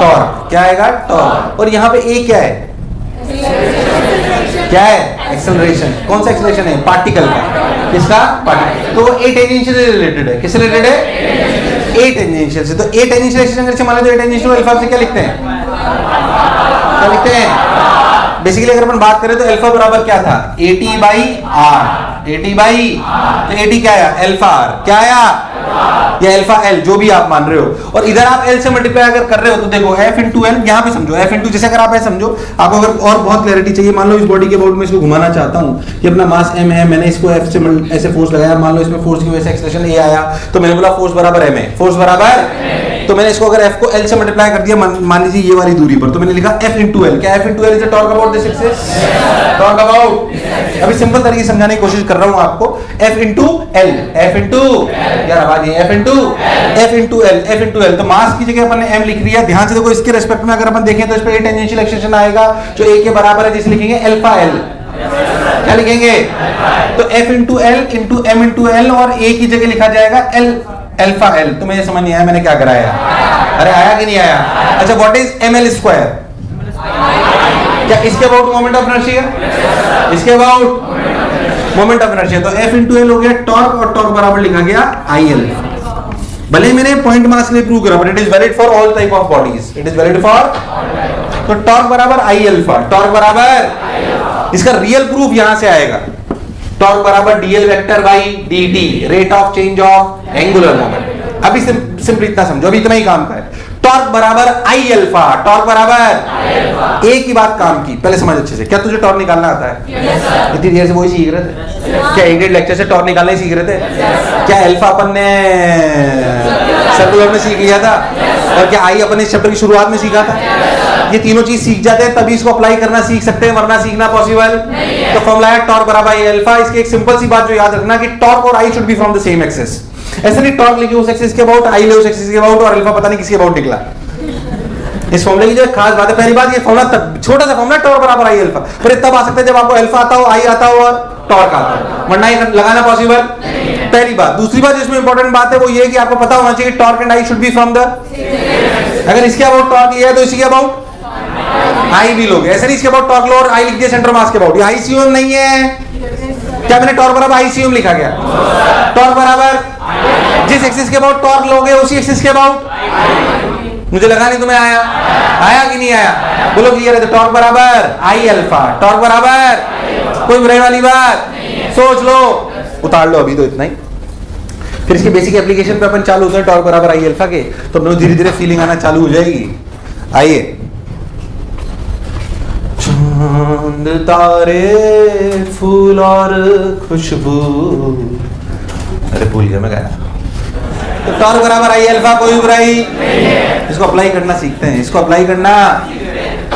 टॉर्क। क्या आएगा? टॉर्क। और यहाँ पे a क्या है? क्या है? एक्सेलरेशन। कौन सा एक्सेलरेशन है? पार्टिकल का। किसका? पार्टिकल। तो ए टेंजेंशियल से रिलेटेड है। किससे रिलेटेड है? ए टेंजेंशियल से। तो ए टेंजेंशियल एक्सेलरेशन से मान लो, ए टेंजेंशियल अल्फा से क्या लिखते हैं? क्या लिखते हैं? बेसिकली अगर अपन बात करें तो अल्फा बराबर क्या था? AT by R. AT by, तो AT क्या आया? Alpha R. क्या आया? या अल्फा एल, जो भी आप मान रहे हो। और इधर आप एल से मल्टीप्लाई अगर कर रहे हो तो देखो एफ इंटू एल, यहाँ पे समझो एफ इंटू, जैसे अगर आप ऐसे समझो, आपको अगर और बहुत क्लैरिटी चाहिए, मान लो इस बॉडी के अबाउट में इसको घुमाना चाहता हूँ कि अपना मास m है, मैंने इसको f से ऐसे फोर्स लगाया, मान लो इसमें फोर्स की वजह से एक्सेलरेशन a आया, तो मैंने बोला फोर्स बराबर m है, फोर्स बराबर, तो मैंने इसको अगर f को l से मल्टीप्लाई कर दिया, मान लीजिए ये वाली दूरी पर, तो मैंने लिखा f इंटू एल। क्या f into L is torque about this axis? Torque about, अभी सिंपल तरीके से समझाने की कोशिश कर रहा हूँ आपको, f into L, f into, यार आवाज ये f into L, f into L. तो मास की जगह अपन ने m लिख लिया। ध्यान से देखो, इसके रेस्पेक्ट में अगर अपन देखें तो इस पे टेंजेंशियल एक्सेलरेशन आएगा जो a के बराबर है, जिसे लिखेंगे अल्फा एल। क्या लिखेंगे? तो f into L into m into L, और a की जगह लिखा जाएगा एल, अल्फा एल। तो मुझे समझ नहीं आया मैंने क्या कराया? अरे आया कि नहीं आया? अच्छा, व्हाट इज ml स्क्वायर? क्या इसके अबाउट मोमेंट ऑफ इनर्शिया? इसके अबाउट मोमेंट ऑफ इनर्शिया। तो f इंटू एल हो गया टॉर्क, और टॉर्क बराबर लिखा गया आई एल। भले मैंने पॉइंट मास के लिए प्रूव करा, but it is valid for all type of bodies, it is valid for, तो टॉर्क बराबर आई अल्फा, टॉर्क बराबर, इसका रियल प्रूफ यहां से आएगा, टॉर्क बराबर DL vector by dt, rate of change of angular moment. अभी सिंपल इतना समझो, अभी इतना ही काम का है। टॉर्क बराबर आई अल्फा, टॉर्क बराबर ए की बात काम की, पहले समझ अच्छे से। क्या तुझे टॉर्क निकालना आता है? इतनी देर से वही सीख रहे थे क्या? एक डेढ़ लेक्चर से टॉर्क निकालना ही सीख रहे थे क्या? अल्फा अपन ने सर्कुलर में सीख लिया था, और क्या आई अपन ने चैप्टर की शुरुआत में सीखा था? ये तीनों चीज सीख जाते हैं तभी इसको अप्लाई करना सीख सकते हैं, वरना सीखना पॉसिबल। तो फॉर्मूला है टॉर्क बराबर आई अल्फा। इसकी एक सिंपल सी बात जो याद रखना कि टॉर्क और I should be from the same axis. ऐसा नहीं टॉर्क लिखे उस एक्सिस के अबाउट, आई ले उस एक्सिस के अबाउट, और अल्फा पता नहीं किसके अबाउट निकला। इस फॉर्मूले की जो खास बात है, पहली बात, ये फॉर्मूला छोटा सा फॉर्मूला टॉर्क बराबर आई अल्फा, पर तब आ सकता है जब आपको अल्फा आता हो, आई आता हो और टॉर्क आता हो, वरना ये लगाना पॉसिबल। पहली बात। दूसरी बात जिसमें इंपॉर्टेंट बात है वो ये कि आपको पता होना चाहिए torque and I should be from the, अगर इसके अबाउट टॉर्क ये है तो इसके अबाउट आई भी लोगे। ऐसे नहीं इसके अबाउट टॉर्क लो और आई लिख दिया सेंटर मास के अबाउट, ये आईसीएम नहीं है। क्या मैंने टॉर्क बराबर आईसीएम लिखा गया? टॉर्क बराबर जिस एक्सिस के अबाउट टॉर्क लोगे उसी एक्सिस के अबाउट। मुझे लगा नहीं तुम्हें आया, आया कि नहीं आया? बोलो क्लियर है? तो टॉर्क बराबर आई अल्फा, टॉर्क बराबर, कोई बुराई वाली बात? सोच लो, उतार लो अभी तो इतना ही। फिर इसके बेसिक एप्लीकेशन पे अपन चालू होते हैं टॉर्क बराबर आई अल्फा के, तो अपने धीरे धीरे फीलिंग आना चालू हो जाएगी। आइए, चांद तारे फूल और खुशबू, अरे भूल गया मैं गाना। तो टॉर्क बराबर आई अल्फा, कोई बुराई? इसको अप्लाई करना सीखते हैं, इसको अप्लाई करना।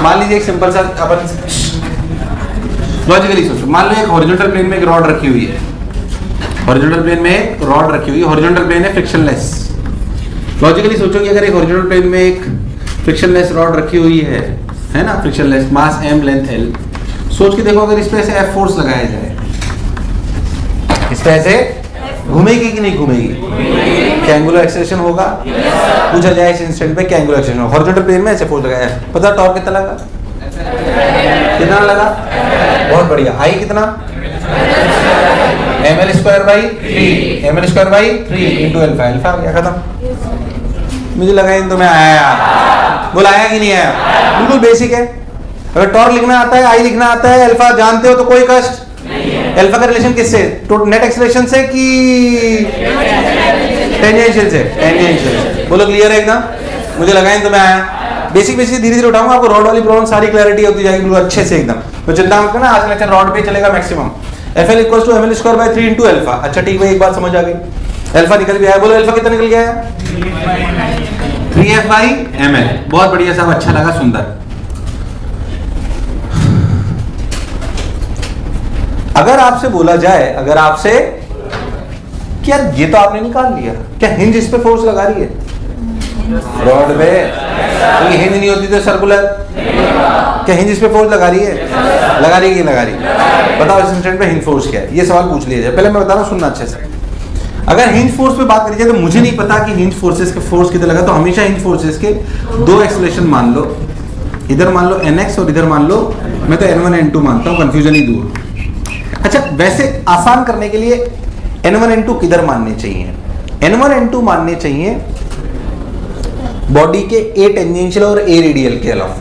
मान लीजिए एक सिंपल सा अपन लॉजिकली सोचो, मान लो एक हॉरिजॉन्टल प्लेन में एक रॉड रखी हुई है, हॉरिजॉन्टल प्लेन में एक रॉड रखी हुई है, हॉरिजॉन्टल प्लेन है फ्रिक्शनलेस। लॉजिकली सोचो कि अगर एक हॉरिजॉन्टल प्लेन में एक फ्रिक्शनलेस रॉड रखी हुई है ना, फ्रिक्शनलेस, मास m, लेंथ l। सोच के देखो अगर इस पे ऐसे F फोर्स लगाया जाए, इस पे ऐसे घूमेगी कि नहीं घूमेगी? क्या एंगुलर एक्सेलरेशन होगा? पूछा जाए इस इंस्टेंट पे क्या एंगुलर एक्सेलरेशन होगा? हॉरिजॉन्टल प्लेन में ऐसे फोर्स लगाया, पता टॉर्क कितना लगा? कितना लगा? बहुत बढ़िया। आई कितना? ml square by 3, ml square by 3 into alpha, alpha आ गया, खत्म। मुझे लगा इन तुम्हें आया, बोला आया कि नहीं आया? बिल्कुल बेसिक है। अगर टॉर्क लिखना आता है, आई लिखना आता है, अल्फा जानते हो तो कोई कष्ट नहीं। अल्फा का रिलेशन किससे? तो नेट एक्सेलरेशन से कि टेंजेंशियल से? टेंजेंशियल से। बोलो क्लियर है एकदम? मुझे लगा इन तुम्हें आया। बेसिक बेसिक धीरे धीरे उठाऊंगा, आपको रॉड वाली प्रॉब्लम सारी क्लैरिटी होती जाएगी बिल्कुल अच्छे से एकदम। तो चिंता मत करना, आज लेक्चर रॉड पे चलेगा maximum. FL equals to ml square by 3 into alpha. अच्छा ठीक है, एक बात समझ आ गई, अल्फा निकल भी आया। बोलो अल्फा कितना निकल गया है? 3f by ml। बहुत बढ़िया साहब, अच्छा लगा, सुंदर। अगर आपसे बोला जाए, अगर आपसे क्या ये तो आपने निकाल लिया, क्या हिंज इस पे फोर्स लगा रही है रॉड पे? तो हिंज नहीं होती तो सर्कुलर, क्या हिंज इस पे फोर्स लगा रही है? लगा रही है कि लगा रही है? बताओ इस इंस्टेंट पे हिंज फोर्स क्या है? ये सवाल पूछ लिया जाए। पहले मैं बता रहा हूँ, सुनना अच्छे से। अगर हिंज फोर्स पे बात करी जाए तो मुझे नहीं पता कि हिंज फोर्सेस के फोर्स कितने लगा, तो हमेशा हिंज फोर्सेस के दो एक्सेलरेशन मान लो, इधर मान लो nx और इधर मान लो, मैं तो n1 n2 मानता हूँ, कंफ्यूजन ही दूर। अच्छा, वैसे आसान करने के लिए n1 n2 किधर मानने चाहिए? n1 n2 मानने चाहिए बॉडी के a टेंजेंशियल और a रेडियल के अलावा,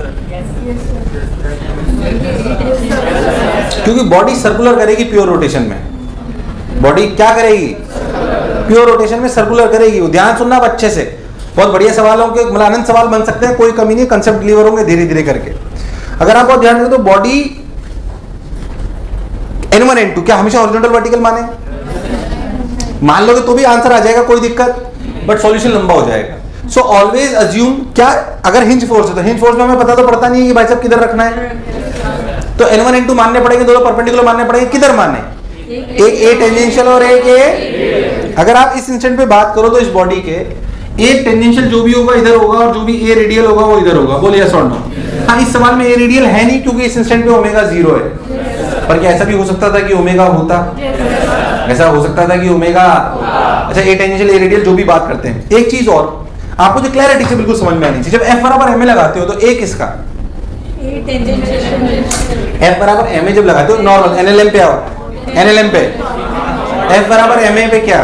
क्योंकि बॉडी सर्कुलर करेगी प्योर रोटेशन में। बॉडी क्या करेगी? प्योर रोटेशन में सर्कुलर करेगी। ध्यान सुनना अब अच्छे से, बहुत बढ़िया सवालों के आनंद सवाल बन सकते हैं, कोई कमी नहीं, कंसेप्ट डिलीवर होंगे धीरे धीरे करके। अगर आप बहुत ध्यान दें तो बॉडी n1 n2 क्या हमेशा हॉरिजॉन्टल वर्टिकल माने? मान लोगे तो भी आंसर आ जाएगा, कोई दिक्कत, बट सॉल्यूशन लंबा हो जाएगा। सो ऑलवेज अज्यूम, क्या अगर हिंज फोर्स है तो हिंज फोर्स में हमें पता तो पड़ता नहीं है कि भाई साहब किधर रखना है, तो n1 n2 मानने पड़ेंगे, दोनों परपेंडिकुलर मानने पड़ेंगे। किधर माने? एक a टेंजेंशियल और एक a। अगर आप इस इंस्टेंट पे बात करो तो इस बॉडी के a टेंजेंशियल जो भी होगा इधर होगा और जो भी a रेडियल होगा वो इधर होगा। बोलिए यस और नो? हाँ, इस सवाल में a रेडियल है नहीं क्योंकि इस इंस्टेंट पे ओमेगा 0 है। पर क्या ऐसा भी हो सकता था कि ओमेगा होता? ऐसा हो सकता था कि ओमेगा, अच्छा a टेंजेंशियल a रेडियल जो भी बात करते हैं। एक चीज और आपको जो क्लैरिटी से बिल्कुल समझ में आनी चाहिए, जब f बराबर ma लगाते हो तो a किसका? f बराबर ma जब लगाते हो नॉर्मल NLM पे आओ, NLM पे f बराबर ma पे क्या?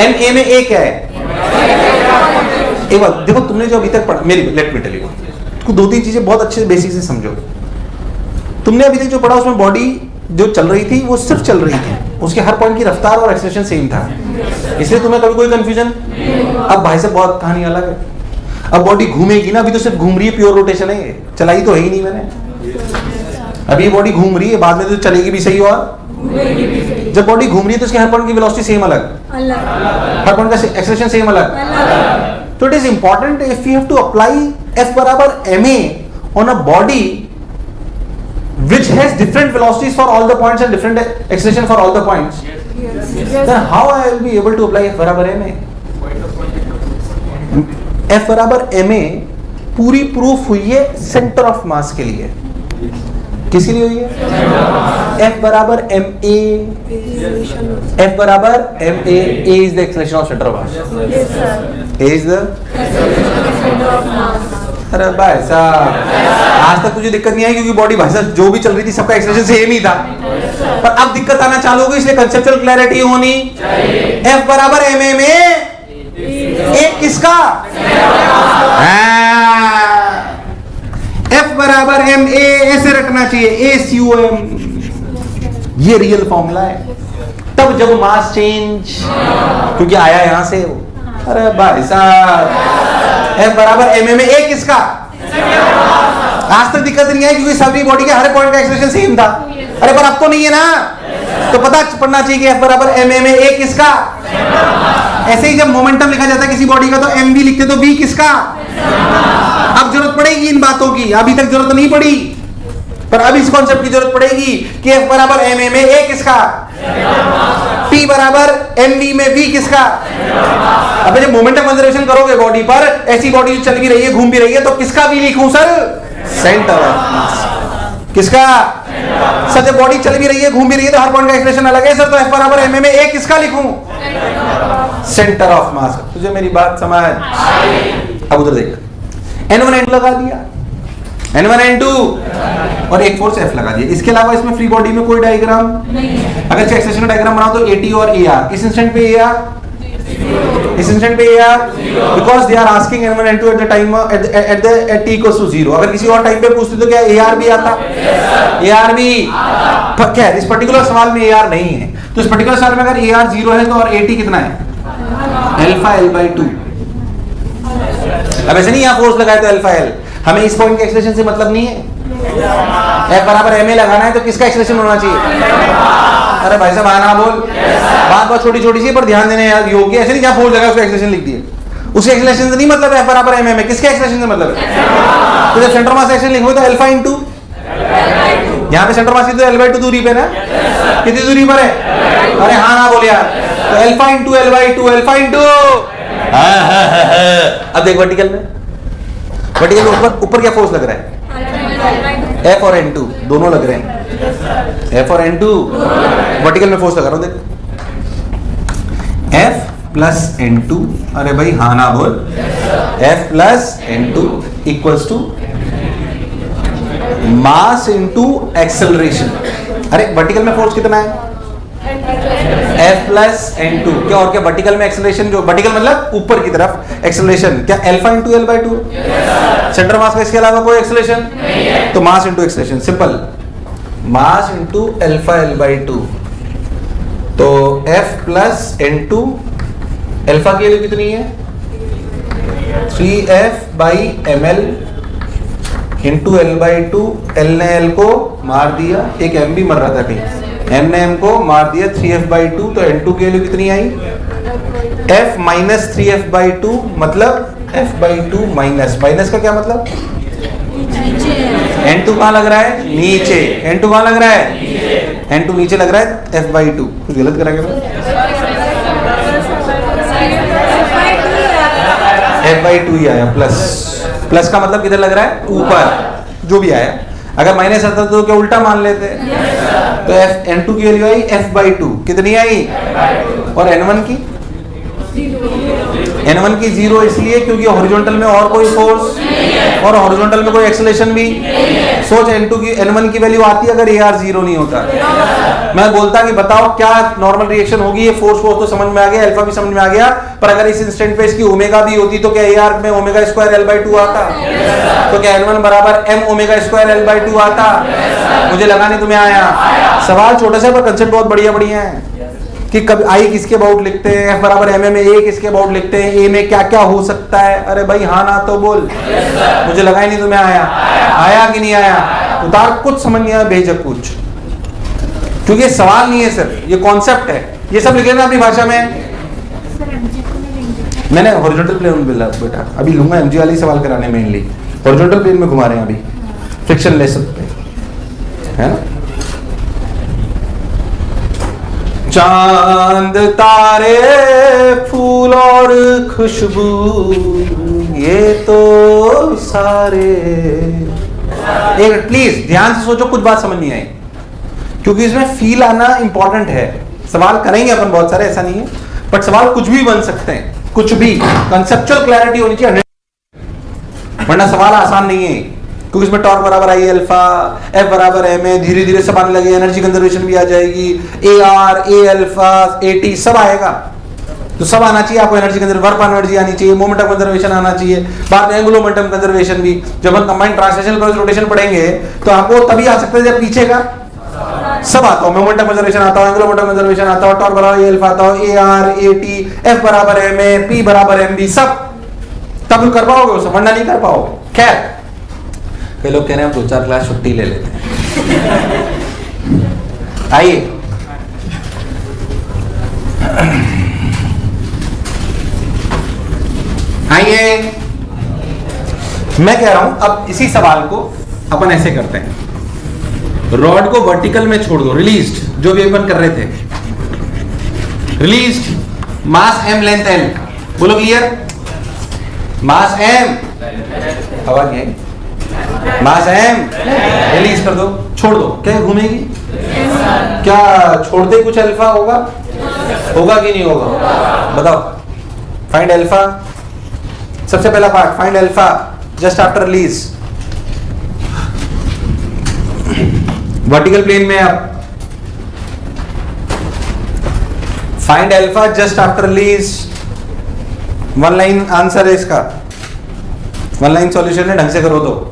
NA में a क्या है? एक बात देखो, तुमने जो अभी तक पढ़ा, मेरी लेट मी टेल यू, दो तीन चीजें बहुत अच्छे बेसिक से समझो। तुमने अभी तक जो पढ़ा उसमें बॉडी जो चल रही थी वो सिर्फ चल रही थी, उसके हर पॉइंट की रफ्तार और एक्सेलरेशन सेम था, इसलिए तुम्हें कभी कोई कंफ्यूजन। अब भाई साहब बहुत कहानी अलग है, अब बॉडी घूमेगी ना, अभी तो सिर्फ घूम रही है, प्योर रोटेशन है, चलाई तो है ही नहीं मैंने। अभी ये बॉडी घूम रही है, बाद में तो चलेगी भी सही, और जब बॉडी घूम रही है तो उसके हर पॉइंट की वेलोसिटी सेम अलग, हर पॉइंट का एक्सेलरेशन सेम अलग। तो it is important if you have to apply F बराबर ma on a body which has different velocities for all the points and different acceleration for all the points, then how I will be able to apply F बराबर ma? F बराबर ma पूरी प्रूफ हुई है सेंटर ऑफ मास के लिए। किसके लिए हुई है? F बराबर ma, F बराबर ma, a is the acceleration of center of mass, a is the, अरे भाई साहब आज तक तुझे दिक्कत नहीं आई क्योंकि बॉडी भाई साहब जो भी चल रही थी सबका एक्सेलरेशन सेम ही था, पर अब दिक्कत आना चालू हो गई, इसलिए कंसेप्चुअल क्लैरिटी होनी चाहिए। F बराबर ma में a किसका? F बराबर ma, ऐसे रखना चाहिए, ACOM, ये रियल फॉर्मूला है। तब जब मास चेंज, क्योंकि आया यहां से, अरे भाई साहब F बराबर ma में a किसका? आज तक दिक्कत नहीं आई क्योंकि सभी बॉडी के हर पॉइंट का एक्सेलरेशन सेम था, अरे पर अब तो नहीं है ना, तो पता पड़ना चाहिए कि F बराबर ma में a किसका। ऐसे ही जब मोमेंटम लिखा जाता है किसी बॉडी का तो mv लिखते तो v किसका। अब जरूरत पड़ेगी इन बातों की, अभी तक जरूरत नहीं पड़ी, पर अब इस कॉन्सेप्ट की जरूरत पड़ेगी कि F बराबर ma में a किसका, P बराबर mv में v किसका। अब जब मोमेंटम कंजर्वेशन करोगे बॉडी पर, ऐसी बॉडी जो चल भी रही है घूम भी रही है, तो किसका v लिखूं सर? सेंटर ऑफ मास। किसका? सर जब बॉडी चल भी रही है घूम भी रही है तो हर पॉइंट का एक्सप्रेशन अलग है सर, तो F बराबर ma में a किसका लिखूं? सेंटर ऑफ मास। तुझे मेरी बात समझ? अब उधर देख, n1 n2 लगा दिया, n1 n2 और एक फोर्स F लगा दिया। इसके अलावा इसमें फ्री बॉडी में कोई डायग्राम नहीं है। अगर एक्सेलरेशन का डायग्राम बनाओ तो AT और AR, इस इंस्टेंट पे AR, इस इंस्टेंट पे AR, because they are asking n1 n2 at the time at t equals to 0। अगर किसी और टाइम पे पूछते तो क्या AR भी आता? AR भी क्या है? इस पर्टिकुलर सवाल में AR नहीं है, तो इस पर्टिकुलर सवाल में अगर AR 0 है तो और AT कितना है? Alpha L/2। अब ऐसे नहीं यहाँ फोर्स लगाए तो अल्फा L, हमें इस पॉइंट के एक्सेलरेशन से मतलब नहीं है। F बराबर ma लगाना है तो किसका एक्सेलरेशन होना चाहिए? अरे भाई साहब आना बोल, बात बहुत छोटी छोटी सी पर ध्यान देने योग्य। ऐसे नहीं जहाँ फोर्स लगा उसका एक्सेलरेशन लिख दिए, उसके एक्सेलरेशन से नहीं मतलब F बराबर ma में, किसके एक्सेलरेशन से मतलब है? तो जब सेंटर मास एक्सेलरेशन लिखोगे तो अल्फा इंटू, यहाँ पे सेंटर मास की तो L/2 दूरी पे ना, कितनी दूरी पर है? अरे हाँ ना बोल यार, तो alpha into L/2, alpha into, अब देख वर्टिकल में, वर्टिकल में ऊपर क्या फोर्स लग रहा है? F और N2 दोनों लग रहे हैं, F और N2 वर्टिकल में फोर्स लगा रहा हूं, देख F प्लस N2, अरे भाई हाँ ना बोल, F plus N2 equals to mass into acceleration. अरे वर्टिकल में फोर्स कितना है? F plus N2। क्या और क्या वर्टिकल में एक्सेलरेशन, जो वर्टिकल मतलब ऊपर की तरफ एक्सेलरेशन, क्या alpha into L by two? Centre mass का इसके अलावा कोई एक्सेलरेशन नहीं है, तो मास into acceleration, simple, mass into alpha L by two. तो F प्लस N2, अल्फा की वैल्यू कितनी है? 3F by ml into L by two. L ने L को मार दिया, एक M भी मर रहा था कहीं, M ने M को मार दिया, 3F बाई टू। तो N2 की वैल्यू कितनी आई? F minus 3F by two, मतलब F by two minus, minus का क्या मतलब? N2 कहाँ लग रहा है? नीचे। N2 कहाँ लग रहा है? N2 नीचे लग रहा है, F बाई टू। कुछ गलत करा क्या? F बाई टू ही आया, प्लस, प्लस का मतलब किधर लग रहा है? ऊपर, जो भी आया। अगर माइनस आता तो क्या उल्टा मान लेते? तो N2 की value I F by two, कितनी आई? और N1 की? N1 की 0 इसलिए क्योंकि हॉरिजॉन्टल में और कोई फोर्स और हॉरिजॉन्टल में कोई एक्सेलरेशन भी। सोच N1 की वैल्यू आती अगर AR 0 नहीं होता। मैं बोलता कि बताओ क्या नॉर्मल रिएक्शन होगी, ये फोर्स तो समझ में आ गया, अल्फा भी समझ में आ गया, पर अगर इस इंस्टेंट पे इसकी ओमेगा भी होती तो क्या AR में omega square L by two आता? तो क्या N1 बराबर M omega square L by two आता? मुझे लगा नहीं तुम्हें आया। सवाल छोटा सा पर कंसेप्ट बहुत बढ़िया बढ़िया है कि कब आई किसके अबाउट लिखते हैं, F बराबर M में A किसके अबाउट लिखते हैं, A में क्या क्या हो सकता है। अरे भाई हाँ ना तो बोल, मुझे लगा ही नहीं तुम्हें आया। आया कि नहीं आया? उतार, कुछ समझ नहीं आया, भेजक कुछ, क्योंकि सवाल नहीं है सर, ये कॉन्सेप्ट है। ये सब लिखे ना अपनी भाषा में। मैंने हॉरिजॉन्टल प्लेन में बोला बेटा, अभी लूंगा एमजी वाली सवाल कराने, मेनली हॉरिजॉन्टल प्लेन में घुमा रहे हैं अभी, फ्रिक्शन लेस है ना। चांद तारे फूल और खुशबू ये तो सारे। एक प्लीज ध्यान से सोचो, कुछ बात समझ नहीं आई, क्योंकि इसमें फील आना इंपॉर्टेंट है। सवाल करेंगे अपन बहुत सारे, ऐसा नहीं है, बट सवाल कुछ भी बन सकते हैं, कुछ भी। कंसेप्चुअल क्लैरिटी होनी चाहिए, वरना सवाल आसान नहीं है, क्योंकि इसमें टॉर्क बराबर आई अल्फा, एफ बराबर एम है, धीरे धीरे सब आने लगे, एनर्जी कंजर्वेशन भी आ जाएगी, A R, A alpha, A T सब आएगा। तो सब आना चाहिए आपको, एनर्जी कंजर्वेशन, वर्क एनर्जी आनी चाहिए, मोमेंटम कंजर्वेशन आना चाहिए, बाद में एंगुलर मोमेंटम कंजर्वेशन भी। जब हम कंबाइंड ट्रांसलेशनल प्लस रोटेशन पढ़ेंगे तो आपको तभी आ सकता है जब पीछे का सब आता हो, मोमेंटम कंजर्वेशन आता हो, एंगुलर मोमेंटम कंजर्वेशन आता हो, टॉर्क बराबर ए अल्फा आता हो, A R, A T, F बराबर एम ए, पी बराबर एम बी, सब तब कर पाओगे उसे, वरना नहीं कर पाओगे। खैर, कई लोग कह रहे हैं हम 2-4 क्लास छुट्टी ले लेते हैं। आइए, आइए, मैं कह रहा हूं अब इसी सवाल को अपन ऐसे करते हैं, रॉड को वर्टिकल में छोड़ दो, रिलीज्ड, जो भी अपन कर रहे थे, रिलीज्ड, मास m लेंथ l, बोलो क्लियर, मास m, आवाज नहीं, मास m, रिलीज कर दो, छोड़ दो, क्या घूमेगी? क्या छोड़ते कुछ अल्फा होगा? होगा कि नहीं होगा? बताओ, फाइंड अल्फा, सबसे पहला part, find alpha just after release, vertical plane में आप find alpha just after release. One line answer है इसका, वन लाइन सॉल्यूशन है, ढंग से करो तो।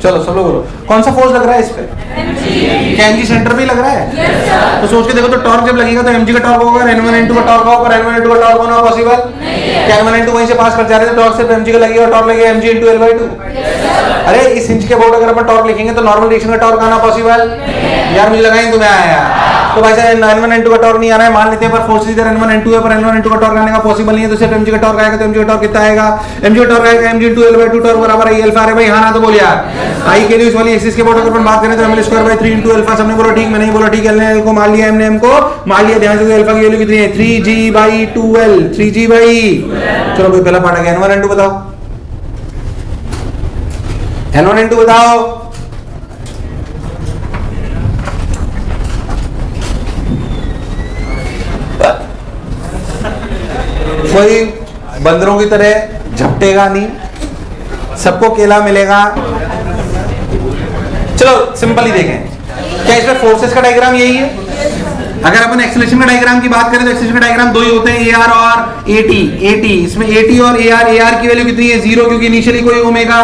चलो सब लोग बोलो, कौन सा फोर्स लग रहा है इस पे? क्या एमजी सेंटर पे लग रहा है? yes, तो सोच के देखो, तो टॉर्क जब लगेगा तो एमजी का टॉर्क होगा, N1 N2 का टॉर्क होगा, और N1 N2 का टॉर्क होना पॉसिबल नहीं। क्या N1 N2 वहीं से पास कर जा रहे थे, टॉर्क सिर्फ एमजी का लगेगा, टॉर्क लगेगा MG into L by two. अरे इस इंच के अबाउट अगर अपन टॉर्क लिखेंगे तो नॉर्मल रिएक्शन का टॉर्क आना पॉसिबल? यार मुझे लगा ही तुम्हें आया। तो भाई साहब N1 N2 का टॉर्क नहीं आ रहा है, मान लेते हैं, पर फोर्स इधर N1 N2 है, पर N1 N2 का टॉर्क आने का पॉसिबल नहीं है, तो सिर्फ एमजी का टॉर्क आएगा। तो एमजी का टॉर्क कितना आएगा? एमजी का टॉर्क आएगा MG into L by two, torque बराबर आई अल्फा। अरे भाई हाँ ना तो बोल यार, आई के लिए इस वाली एक्सिस के अबाउट अगर अपन बात करें तो ml square by 3 into alpha. सबने बोला ठीक, मैंने बोला ठीक, L ने L को मान लिया, M ने M को मान लिया। ध्यान से अल्फा की वैल्यू कितनी है? 3g by 2l, 3g by, चलो भाई पहला पार्ट आ गया, N1 N2 बताओ, N1 N2 बताओ। कोई बंदरों की तरह झपटेगा नहीं, सबको केला मिलेगा। चलो सिंपल ही देखें, क्या इसमें फोर्सेस का डायग्राम यही है? अगर अपन एक्सेलरेशन का डायग्राम की बात करें तो एक्सेलरेशन का डायग्राम दो ही होते हैं, AR और AT। इसमें AT और AR की वैल्यू कितनी है? 0, क्योंकि इनिशियली कोई ओमेगा।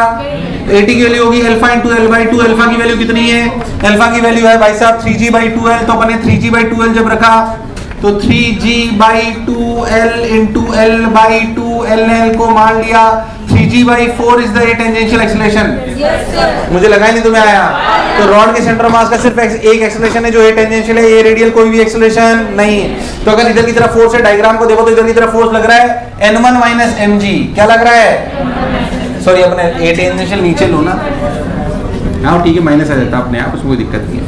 AT की वैल्यू होगी alpha into L by 2। Alpha की वैल्यू कितनी है? अल्फा की वैल्यू है भाई साहब 3G/2L। तो अपन ने 3G/2L जब रखा तो 3G/2L इंटू L/2, L ने L को मान लिया। 3G/4 is the tangential acceleration. मुझे लगा ही नहीं तुम्हें आया। तो रॉड के सेंटर मास का सिर्फ एक एक्सेलरेशन है जो है टेंजेंशियल है, ये रेडियल कोई भी एक्सेलरेशन नहीं है। तो अगर इधर की तरफ फोर्स है, डायग्राम को देखो तो इधर की तरफ फोर्स लग रहा है N1 माइनस mg। क्या लग रहा है? सॉरी अपने ए टेंजेंशियल नीचे लो ना। हाँ ठीक है, माइनस आ जाता अपने आप, उसमें कोई दिक्कत नहीं है।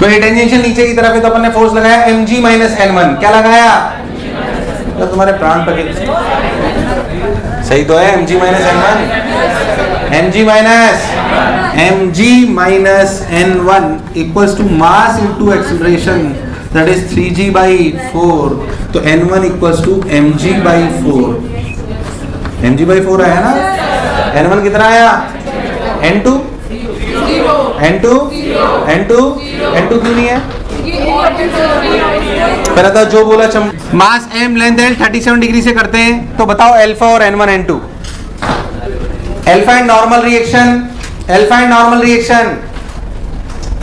तो ये टेंजेंशियल नीचे की तरफ है तो अपन ने फोर्स लगाया mg माइनस n1। क्या लगाया? तो तुम्हारे प्राण पकड़ सही तो है, mg minus n1। mg minus n1 equals to mass into acceleration, that is 3G/4। तो n1 equals to mg/4। mg/4 आया ना? n1 कितना आया? n2 क्यों नहीं है? पहले तो जो बोला मास m लेंथ L 37 डिग्री से करते हैं। तो बताओ अल्फा और n1 n2, alpha and normal reaction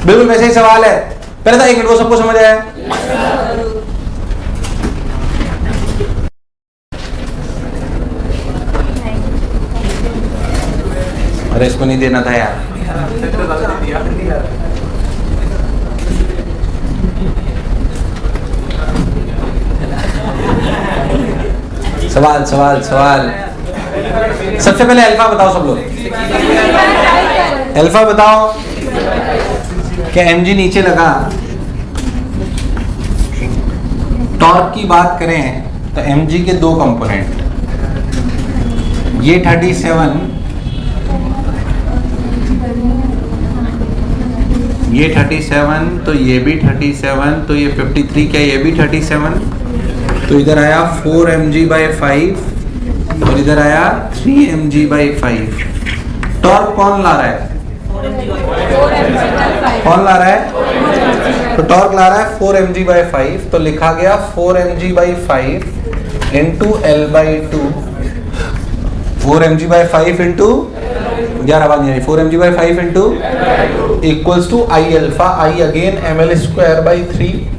बिल्कुल वैसे ही सवाल है। पहले तो एक मिनट, वो सबको समझ आया? अरे इसको नहीं देना था यार। सवाल सबसे पहले अल्फा बताओ सब लोग। अल्फा बताओ क्या mg नीचे लगा। टॉर्क की बात करें तो mg के दो कंपोनेंट, ये 37, ये 37, तो ये भी 37, तो ये 53, क्या ये भी 37? तो इधर आया 4mg/5 और इधर आया 3mg/5। टॉर्क कौन ला रहा है? कौन ला रहा है? तो टॉर्क ला रहा है 4mg/5। तो लिखा गया 4mg/5 into L/2। 4mg/5 into 4mg/5 into equals to I alpha, I again ml²/3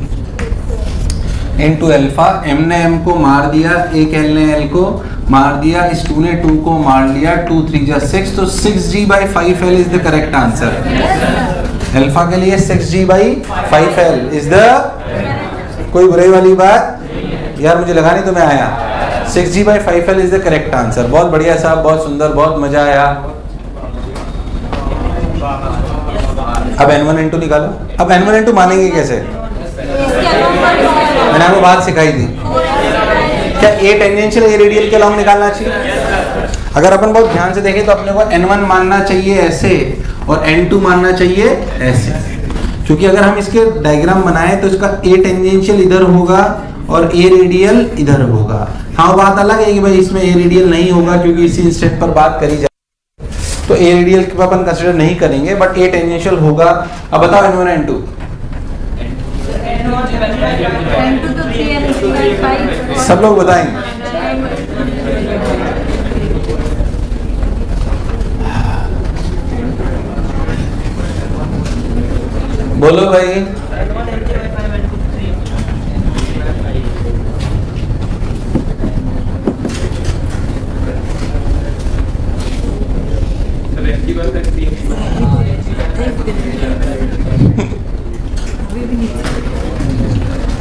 into alpha. m ने m को मार दिया, एक L ने L को मार दिया, इस 2 ने 2 को मार लिया, 2 3 6, तो 6G/5L is the correct answer. Alpha के लिए 6G/5L इज द, कोई बुराई वाली बात यार मुझे लगा नहीं तुम्हें आया। 6G/5L is the correct answer. बहुत बढ़िया साहब, बहुत सुंदर, बहुत मजा आया। अब n1 n2 निकालो। अब n1 n2 मानेंगे कैसे? मैंने आपको बात सिखाई थी। क्या ए टेंजेंशियल ए रेडियल के लॉन्ग निकालना चाहिए? अगर अपन बहुत ध्यान से देखें तो अपने को n1 मानना चाहिए ऐसे और n2 मानना चाहिए ऐसे, क्योंकि अगर हम इसके डायग्राम बनाए तो इसका ए टेंजेंशियल इधर होगा और ए रेडियल इधर होगा। हाँ बात अलग है कि भाई इसमें ए रेडियल नहीं होगा क्योंकि इसी इंस्टेंट पर बात करी जाए तो ए रेडियल को अपन कंसीडर नहीं करेंगे, बट ए टेंजेंशियल होगा। अब बताओ n1 n2। सब लोग बताएंगे। बोलो भाई।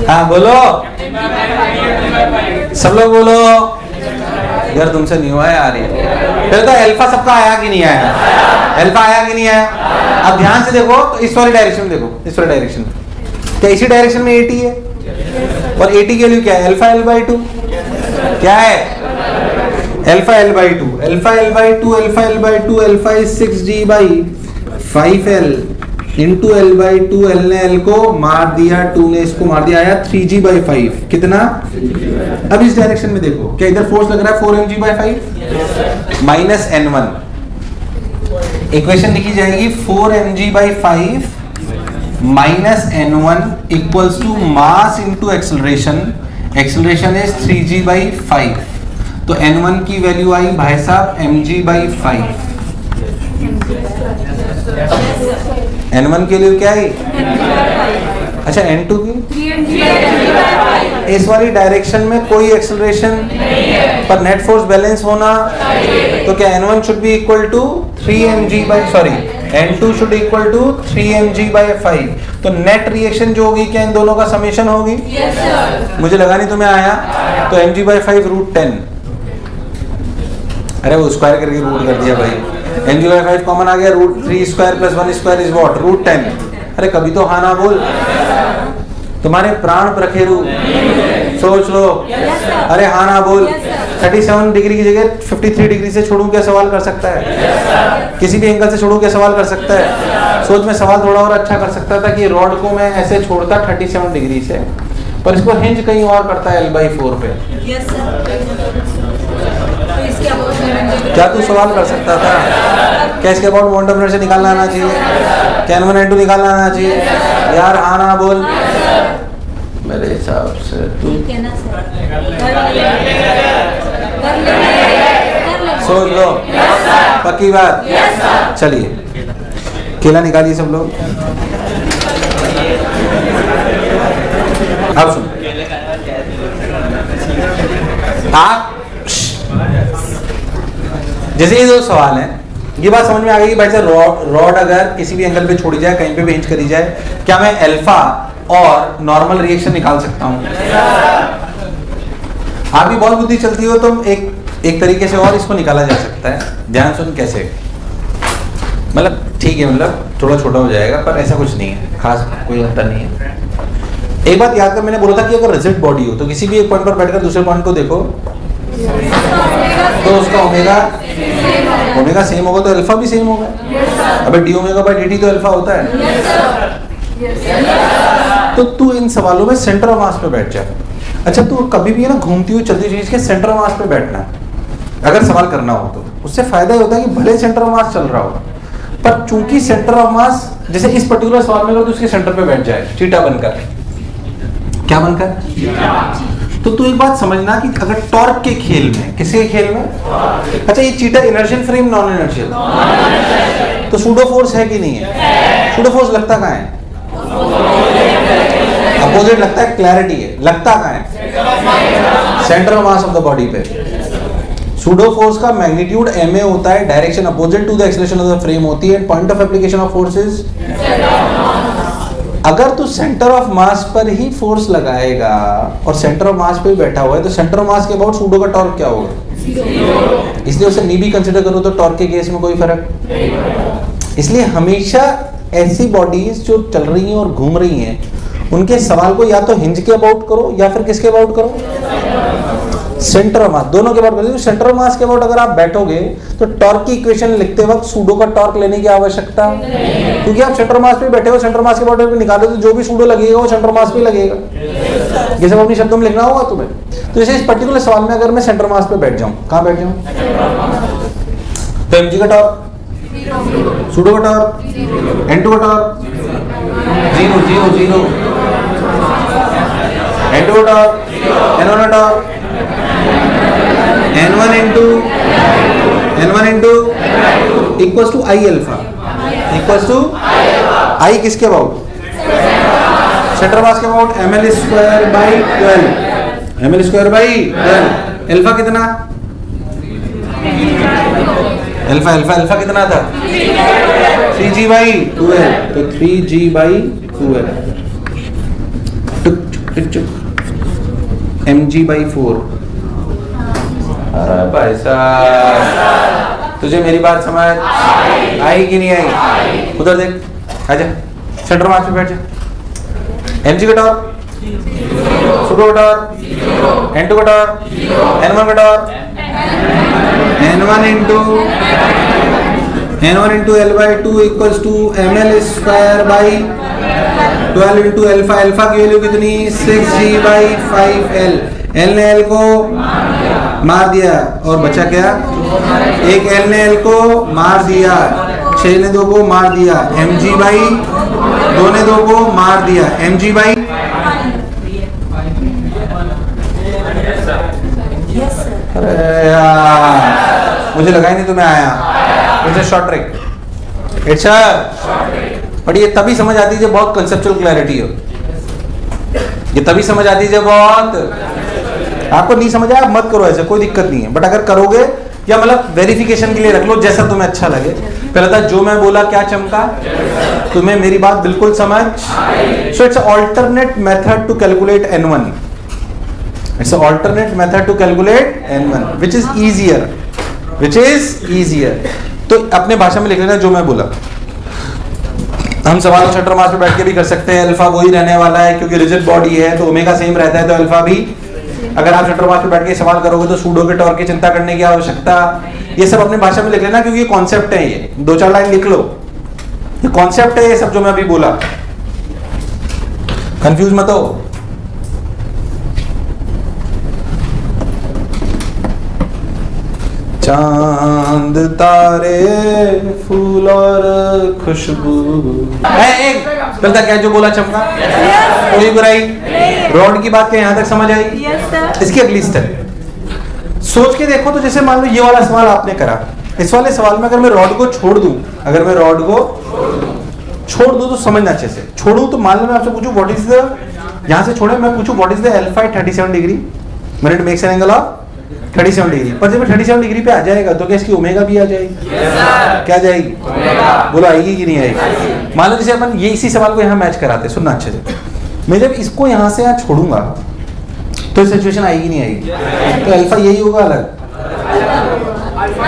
हाँ बोलो, सब लोग बोलो यार, तुमसे नहीं हुआ है आ रही है। फिर तो अल्फा सबका आया कि नहीं आया? अल्फा आया कि नहीं आया? अब ध्यान से देखो तो इस वाली डायरेक्शन में देखो, इस वाली डायरेक्शन में, क्या इसी डायरेक्शन में AT है? और AT की वैल्यू क्या है? अल्फा L/2 क्या है? Alpha L/2, alpha L/2, alpha L/2, alpha is 6G/5L into L by two, L ने एल को मार दिया, टू ने इसको मार दिया, आया 3g/5 कितना। अब इस डायरेक्शन में देखो, क्या इधर फोर्स लग रहा है 4mg/5 माइनस n1। इक्वेशन लिखी जाएगी 4mg/5 minus n1 equals to mass into acceleration. Acceleration is 3g/5, तो n1 की वैल्यू आई भाई साहब mg/5। n1 की वैल्यू क्या आई? अच्छा n2 की? इस वाली डायरेक्शन में कोई एक्सेलरेशन पर नेट फोर्स बैलेंस होना, तो क्या n1 should be equal to 3mg/, n2 should equal to 3mg/5। तो नेट रिएक्शन जो होगी क्या इन दोनों का समेशन होगी? yes, sir। मुझे लगा नहीं तुम्हें आया, तो mg/5 √10। अरे वो स्क्वायर करके रूट कर दिया भाई, mg/5 कॉमन आ गया, √3² + 1² इज व्हाट? √10। अरे कभी तो हाँ ना बोल, तुम्हारे प्राण प्रखेरु सोच लो। अरे हाँ ना बोल। 37 डिग्री की जगह 53 डिग्री से छोड़ूं क्या सवाल कर सकता है? किसी भी एंगल से छोड़ूं क्या सवाल कर सकता है? सोच, मैं सवाल थोड़ा और अच्छा कर सकता था कि रॉड को मैं ऐसे छोड़ता 37 डिग्री से, पर इसको हिंज कहीं और करता है l/4 पे। क्या तू सवाल कर सकता था? क्या इसके अबाउट मोमेंट ऑफ इनर्शिया निकालना आना चाहिए? क्या n1 n2 निकालना आना चाहिए? यार हाँ ना बोल। मेरे हिसाब से तू सोच लो, पक्की बात। चलिए केला निकालिए सब लोग। अब सुन, आप जैसे ये दो सवाल हैं, ये बात समझ में आ गई कि भाई साहब रॉड अगर किसी भी एंगल पे छोड़ी जाए, कहीं पे भी हिंज करी जाए, क्या मैं अल्फा और नॉर्मल रिएक्शन निकाल सकता हूं? आपकी बहुत बुद्धि चलती हो तो एक तरीके से और इसको निकाला जा सकता है। ध्यान सुन कैसे, मतलब ठीक है, मतलब थोड़ा छोटा हो जाएगा पर ऐसा कुछ नहीं है, खास कोई अंतर नहीं है। एक बात याद कर, मैंने बोला था कि अगर रिजिड बॉडी हो तो किसी भी एक पॉइंट पर बैठकर दूसरे पॉइंट को देखो तो उसका ओमेगा सेम होगा, तो अल्फा भी सेम होगा। अबे डी ओमेगा बाई dt तो अल्फा होता है। तो तू इन सवालों में सेंटर ऑफ मास पे बैठ जा। अच्छा, तू कभी भी है ना घूमती हुई चलती चीज के सेंटर ऑफ मास पे बैठना अगर सवाल करना हो तो। उससे फायदा ये होता है कि भले सेंटर ऑफ मास चल रहा हो, पर चूंकि सेंटर ऑफ मास, जैसे इस पर्टिकुलर सवाल में अगर तू उसके सेंटर पे बैठ जाए चीटा बनकर, क्या बनकर, तो तू एक बात समझना कि अगर टॉर्क के खेल में, किसके खेल में, अच्छा ये चीटा इनर्शियल फ्रेम नॉन इनर्शियल, तो सूडो फोर्स है कि नहीं है? सूडो फोर्स लगता कहाँ है? अपोजिट लगता है, क्लैरिटी है। लगता कहाँ है? Centre of mass of the body पे। सूडो फोर्स का मैग्नीट्यूड ma होता है, direction opposite to the acceleration of the frame होती है, point of application of force is. अगर तू सेंटर ऑफ मास पर ही फोर्स लगाएगा और सेंटर ऑफ मास पे ही बैठा हुआ है, तो सेंटर ऑफ मास के अबाउट सूडो का टॉर्क क्या होगा? इसलिए उसे नी भी कंसीडर करो तो टॉर्क के केस में कोई फर्क। इसलिए हमेशा ऐसी बॉडीज जो चल रही हैं और घूम रही हैं, उनके सवाल को या तो हिंज के अबाउट करो या फिर किसके अबाउट करो? सेंटर ऑफ मास, दोनों के अबाउट करो। सेंटर ऑफ मास के अबाउट अगर आप बैठोगे तो टॉर्क की इक्वेशन लिखते वक्त सूडो का टॉर्क लेने की आवश्यकता, क्योंकि आप सेंटर मास पे बैठे हो, सेंटर मास के अबाउट निकालो तो जो भी सूडो लगेगा वो सेंटर मास पे लगेगा। ये सब अपने शब्दों में लिखना होगा तुम्हें। तो जैसे इस पर्टिकुलर सवाल में अगर मैं सेंटर मास पे बैठ जाऊं, कहां बैठ जाऊं, तो mg का टॉर्क, सूडो का टॉर्क, n2 का टॉर्क 0 0 0, n2 का टॉर्क, n1 का torque, n1 into equals to I alpha, equals to I किसके अबाउट? सेंटर मास के अबाउट ml²/12। अल्फा कितना? अल्फा कितना था? 3g/12, तो 3g/12 mg/4। अरे भाई साहब, तुझे मेरी बात समझ आई कि नहीं आई? उधर देख, आजा सेंटर मास पे बैठ जा। mg का टॉर्क, सूडो का टॉर्क, n2 का टॉर्क, n1 का torque, n1 into n1 into L by 2 equals to ml square by 12 into alpha, alpha की वैल्यू कितनी 6g by 5l, l ने l को मार दिया और बचा क्या, एक l ने l को मार दिया, 6 ने 2 को मार दिया, mg by 2 ने 2 को मार दिया, mg by अरे यार मुझे लगा ही नहीं तुम्हें आया, मुझे शॉर्ट ट्रिक इट्स बट ये तभी समझ आती है जब बहुत कंसेप्चुअल क्लैरिटी हो, ये तभी समझ आती है जब बहुत, आपको नहीं समझ आया मत करो ऐसे, कोई दिक्कत नहीं है, बट अगर करोगे या मतलब वेरिफिकेशन के लिए रख लो जैसा तुम्हें अच्छा लगे। पहले था जो मैं बोला क्या चमका, तुम्हें मेरी बात बिल्कुल समझ, so it's alternate method to calculate n1, it's an alternate method to calculate n1 which is easier, तो अपने भाषा में लिख लेना जो मैं बोला। हम सवाल शटर मास पे बैठ के भी कर सकते हैं, अल्फा वही रहने वाला है क्योंकि रिजिड बॉडी है तो ओमेगा सेम रहता है, तो अल्फा भी, अगर आप शटर मास पे बैठ के सवाल करोगे तो सूडो के टॉर्क की चिंता करने की आवश्यकता, ये सब अपने भाषा में लिख लेना क्योंकि ये कॉन्सेप्ट है, ये 2-4 लाइन लिख लो, ये कॉन्सेप्ट है ये सब जो मैं अभी बोला, कंफ्यूज मत हो। चांद तारे फूल और खुशबू, एक चलता क्या जो बोला चमका, कोई बुराई, रॉड की बात क्या यहाँ तक समझ आई? इसकी अगली स्टेप सोच के देखो, तो जैसे मान लो ये वाला सवाल आपने करा, इस वाले सवाल में अगर मैं रॉड को छोड़ दूं, अगर मैं रॉड को छोड़ दूं तो समझना अच्छे से, छोड़ू तो मान लो मैं आपसे पूछूं व्हाट इज द, यहाँ से छोड़े मैं पूछूं what is the alpha at 37 degree, मेरे it makes an angle of 37 degree, पर जब 37 डिग्री पे आ जाएगा तो क्या इसकी ओमेगा भी आ जाएगी? क्या जाएगी? बोलो आएगी कि नहीं आएगी? मान लो जैसे अपन ये इसी सवाल को यहाँ मैच कराते, सुनना अच्छे से, मैं जब इसको यहाँ से यहाँ छोड़ूंगा तो सिचुएशन आएगी नहीं आएगी? तो अल्फा यही होगा अलग, अल्फा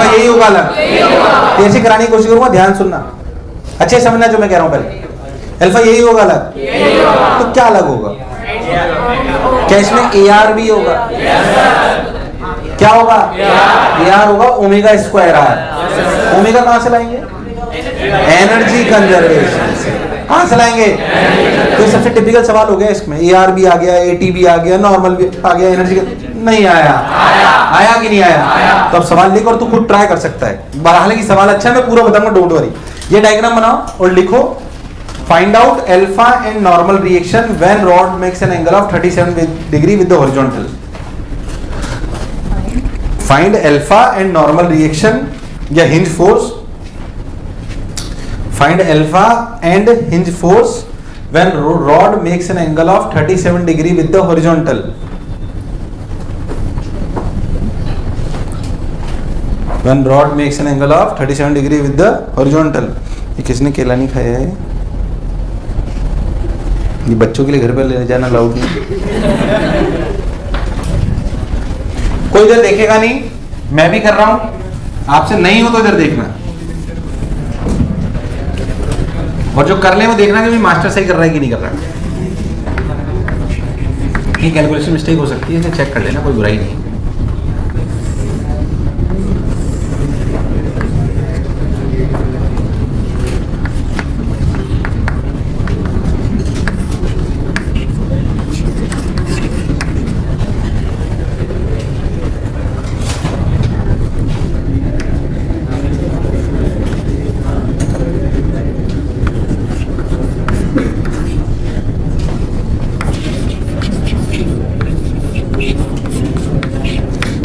यही होगा अलग, ऐसे कराने की कोशिश करूंगा, ध्यान सुनना अच्छे समझना जो मैं कह रहा हूँ, पहले अल्फा यही होगा अलग, तो क्या अलग होगा? क्या इसमें AR भी होगा? क्या होगा? AR होगा ओमेगा स्क्वायर R, ओमेगा कहां से लाएंगे? एनर्जी कंजर्वेशन से, कहां से लाएंगे? तो सबसे टिपिकल सवाल हो गया इसमें, AR भी आ गया, AT भी आ गया, नॉर्मल भी आ गया, एनर्जी नहीं आया, आया कि नहीं आया? तो अब सवाल लिख और तू खुद ट्राई कर सकता है, हालांकि सवाल अच्छा है, मैं पूरा बताऊंगा, डोंट वरी। ये डायग्राम बनाओ और लिखो, find out alpha and normal reaction when rod makes an angle of 37 degree with the horizontal. Find alpha and normal reaction या hinge force. Find alpha and hinge force when rod makes an angle of 37 degree with the horizontal. When rod makes an angle of 37 degree with the horizontal. ये किसने केला नहीं खाया है? ये बच्चों के लिए घर पर ले जाना अलाउड नहीं, कोई इधर देखेगा नहीं, मैं भी कर रहा हूं, आपसे नहीं हो तो इधर देखना, और जो कर ले वो देखना कि मास्टर सही कर रहा है कि नहीं कर रहा है। ये कैलकुलेशन मिस्टेक हो सकती है, इसे चेक कर लेना, कोई बुराई नहीं।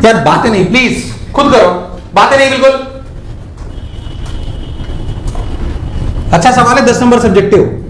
यार बातें नहीं, प्लीज खुद करो, बातें नहीं बिल्कुल। अच्छा सवाल है, 10 नंबर सब्जेक्टिव।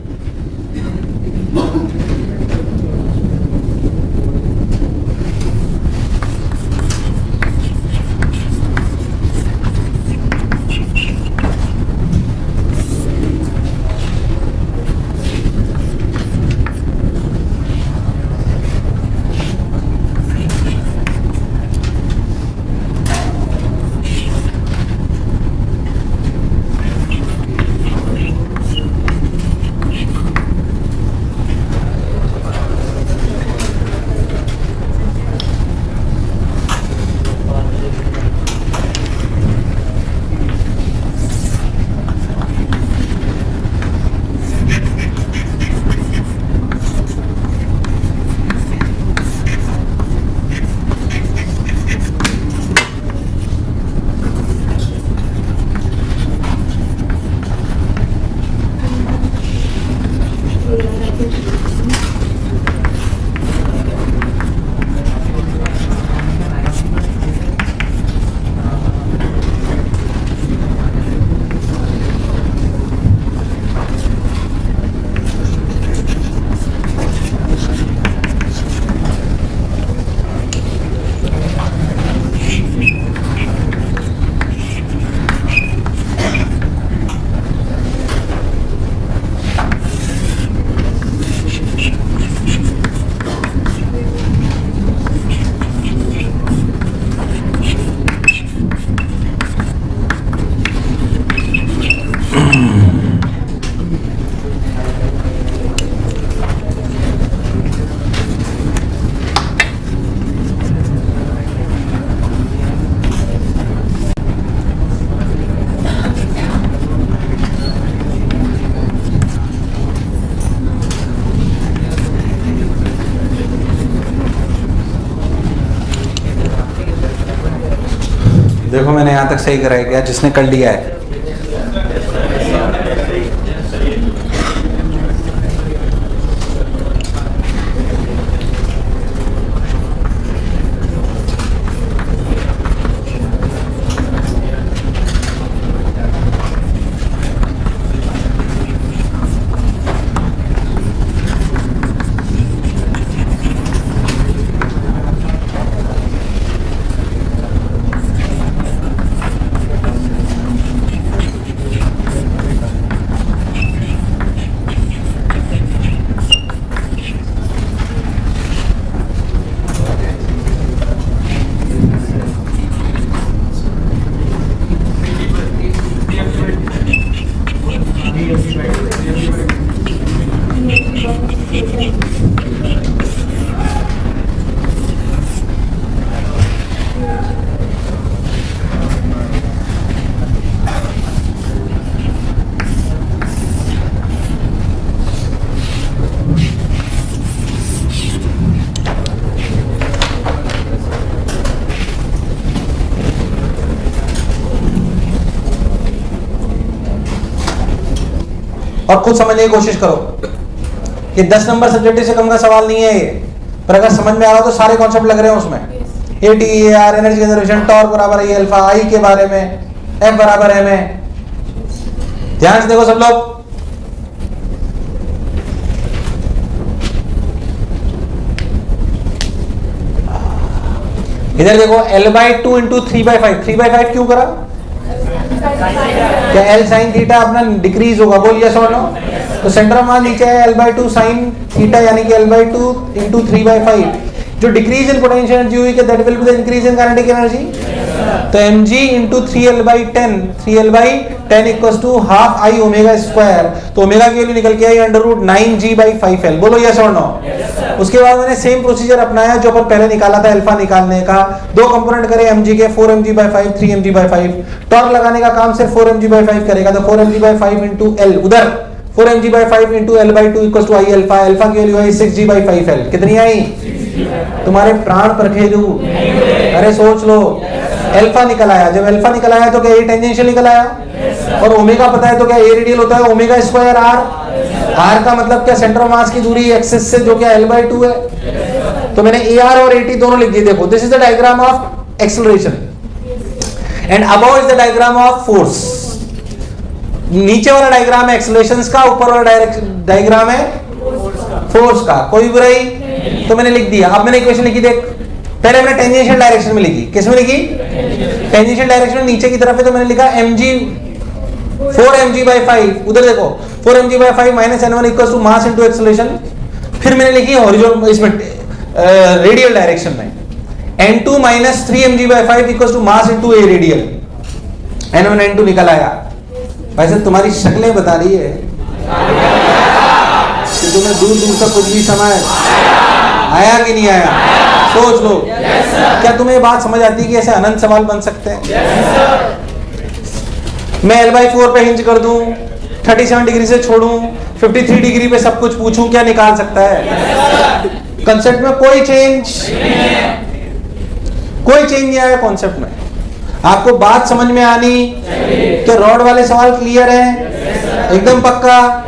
देखो मैंने यहाँ तक सही कराया गया, जिसने कर लिया है। और खुद समझने की कोशिश करो। ये 10 नंबर सब्जेक्टिव से कम का सवाल नहीं है ये, पर अगर समझ में आ रहा हो तो सारे कॉन्सेप्ट लग रहे हैं उसमें। ATER, एनर्जी कंजर्वेशन, टॉर्क बराबर है अल्फा, आई के बारे में, F बराबर है में। ध्यान से देखो सब लोग, इधर देखो L/2 इंटू 3/5, 3/5 क्यों करा? क्या L साइन थीटा अपना डिक्रीज होगा? बोल यस और नो। तो सेंटर ऑफ मास नीचे है, L/2 साइन थीटा यानी कि L/2 इंटू 3/5। जो डिक्रीज इन पोटेंशियल एनर्जी हुई, that will be the increase in kinetic energy. तो mg into 3L/10, 3L/10 equals to half I omega square. तो ओमेगा की वैल्यू निकल के आई √9g/5L। बोलो यस और नो। उसके बाद मैंने सेम प्रोसीजर अपनाया जो अपन पहले निकाला था अल्फा निकालने का। दो कंपोनेंट करे mg के, 4mg/5, 3mg/5। टॉर्क लगाने का काम सिर्फ 4mg/5 करेगा। तो 4mg/5 इंटू L, उधर 4mg/5 into L/2 equals to I alpha. Alpha की वैल्यू आई 6g/5L। कितनी आई? तुम्हारे प्राण परखे दू, अरे सोच लो। अल्फा निकल आया, जब अल्फा निकल आया तो क्या ए टेंजेंशियल निकल आया? और ओमेगा पता है तो क्या ए रेडियल होता है? Omega square are. आर का मतलब क्या? सेंटर ऑफ मास की दूरी एक्सिस से, जो क्या L/2 है। तो मैंने AR और AT दोनों लिख दिए। देखो this is the diagram of acceleration and above is the diagram of force. नीचे वाला डायग्राम है एक्सेलरेशंस का, ऊपर वाला डायग्राम है फोर्स का। कोई बुराई? तो मैंने लिख दिया। अब मैंने इक्वेशन लिखी, देख पहले मैंने टेंजेंशियल डायरेक्शन में लिखी। किस में लिखी? टेंजेंशियल डायरेक्शन में नीचे की तरफ है, तो मैंने लिखा mg 4mg/5। उधर देखो 4mg/5 minus n1 equals to mass into acceleration. फिर मैंने लिखी हॉरिजॉन्टल, इसमें रेडियल डायरेक्शन में n2 minus 3mg/5 equals to mass into a radial. n1 n2 निकल आया। वैसे तुम्हारी शक्लें बता रही है कि तुम्हें दूर दूर से कुछ भी समझ आया कि नहीं आया। सोच लो। क्या तुम्हें बात समझ आती है कि ऐसे अनंत सवाल बन सकते हैं? मैं L/4 पे हिंज कर दूं, 37 डिग्री से छोड़ूं, 53 डिग्री पे सब कुछ पूछूं, क्या निकाल सकता है? कंसेप्ट में कोई चेंज नहीं आया कॉन्सेप्ट में। आपको बात समझ में आनी? क्या रॉड वाले सवाल क्लियर है? एकदम पक्का?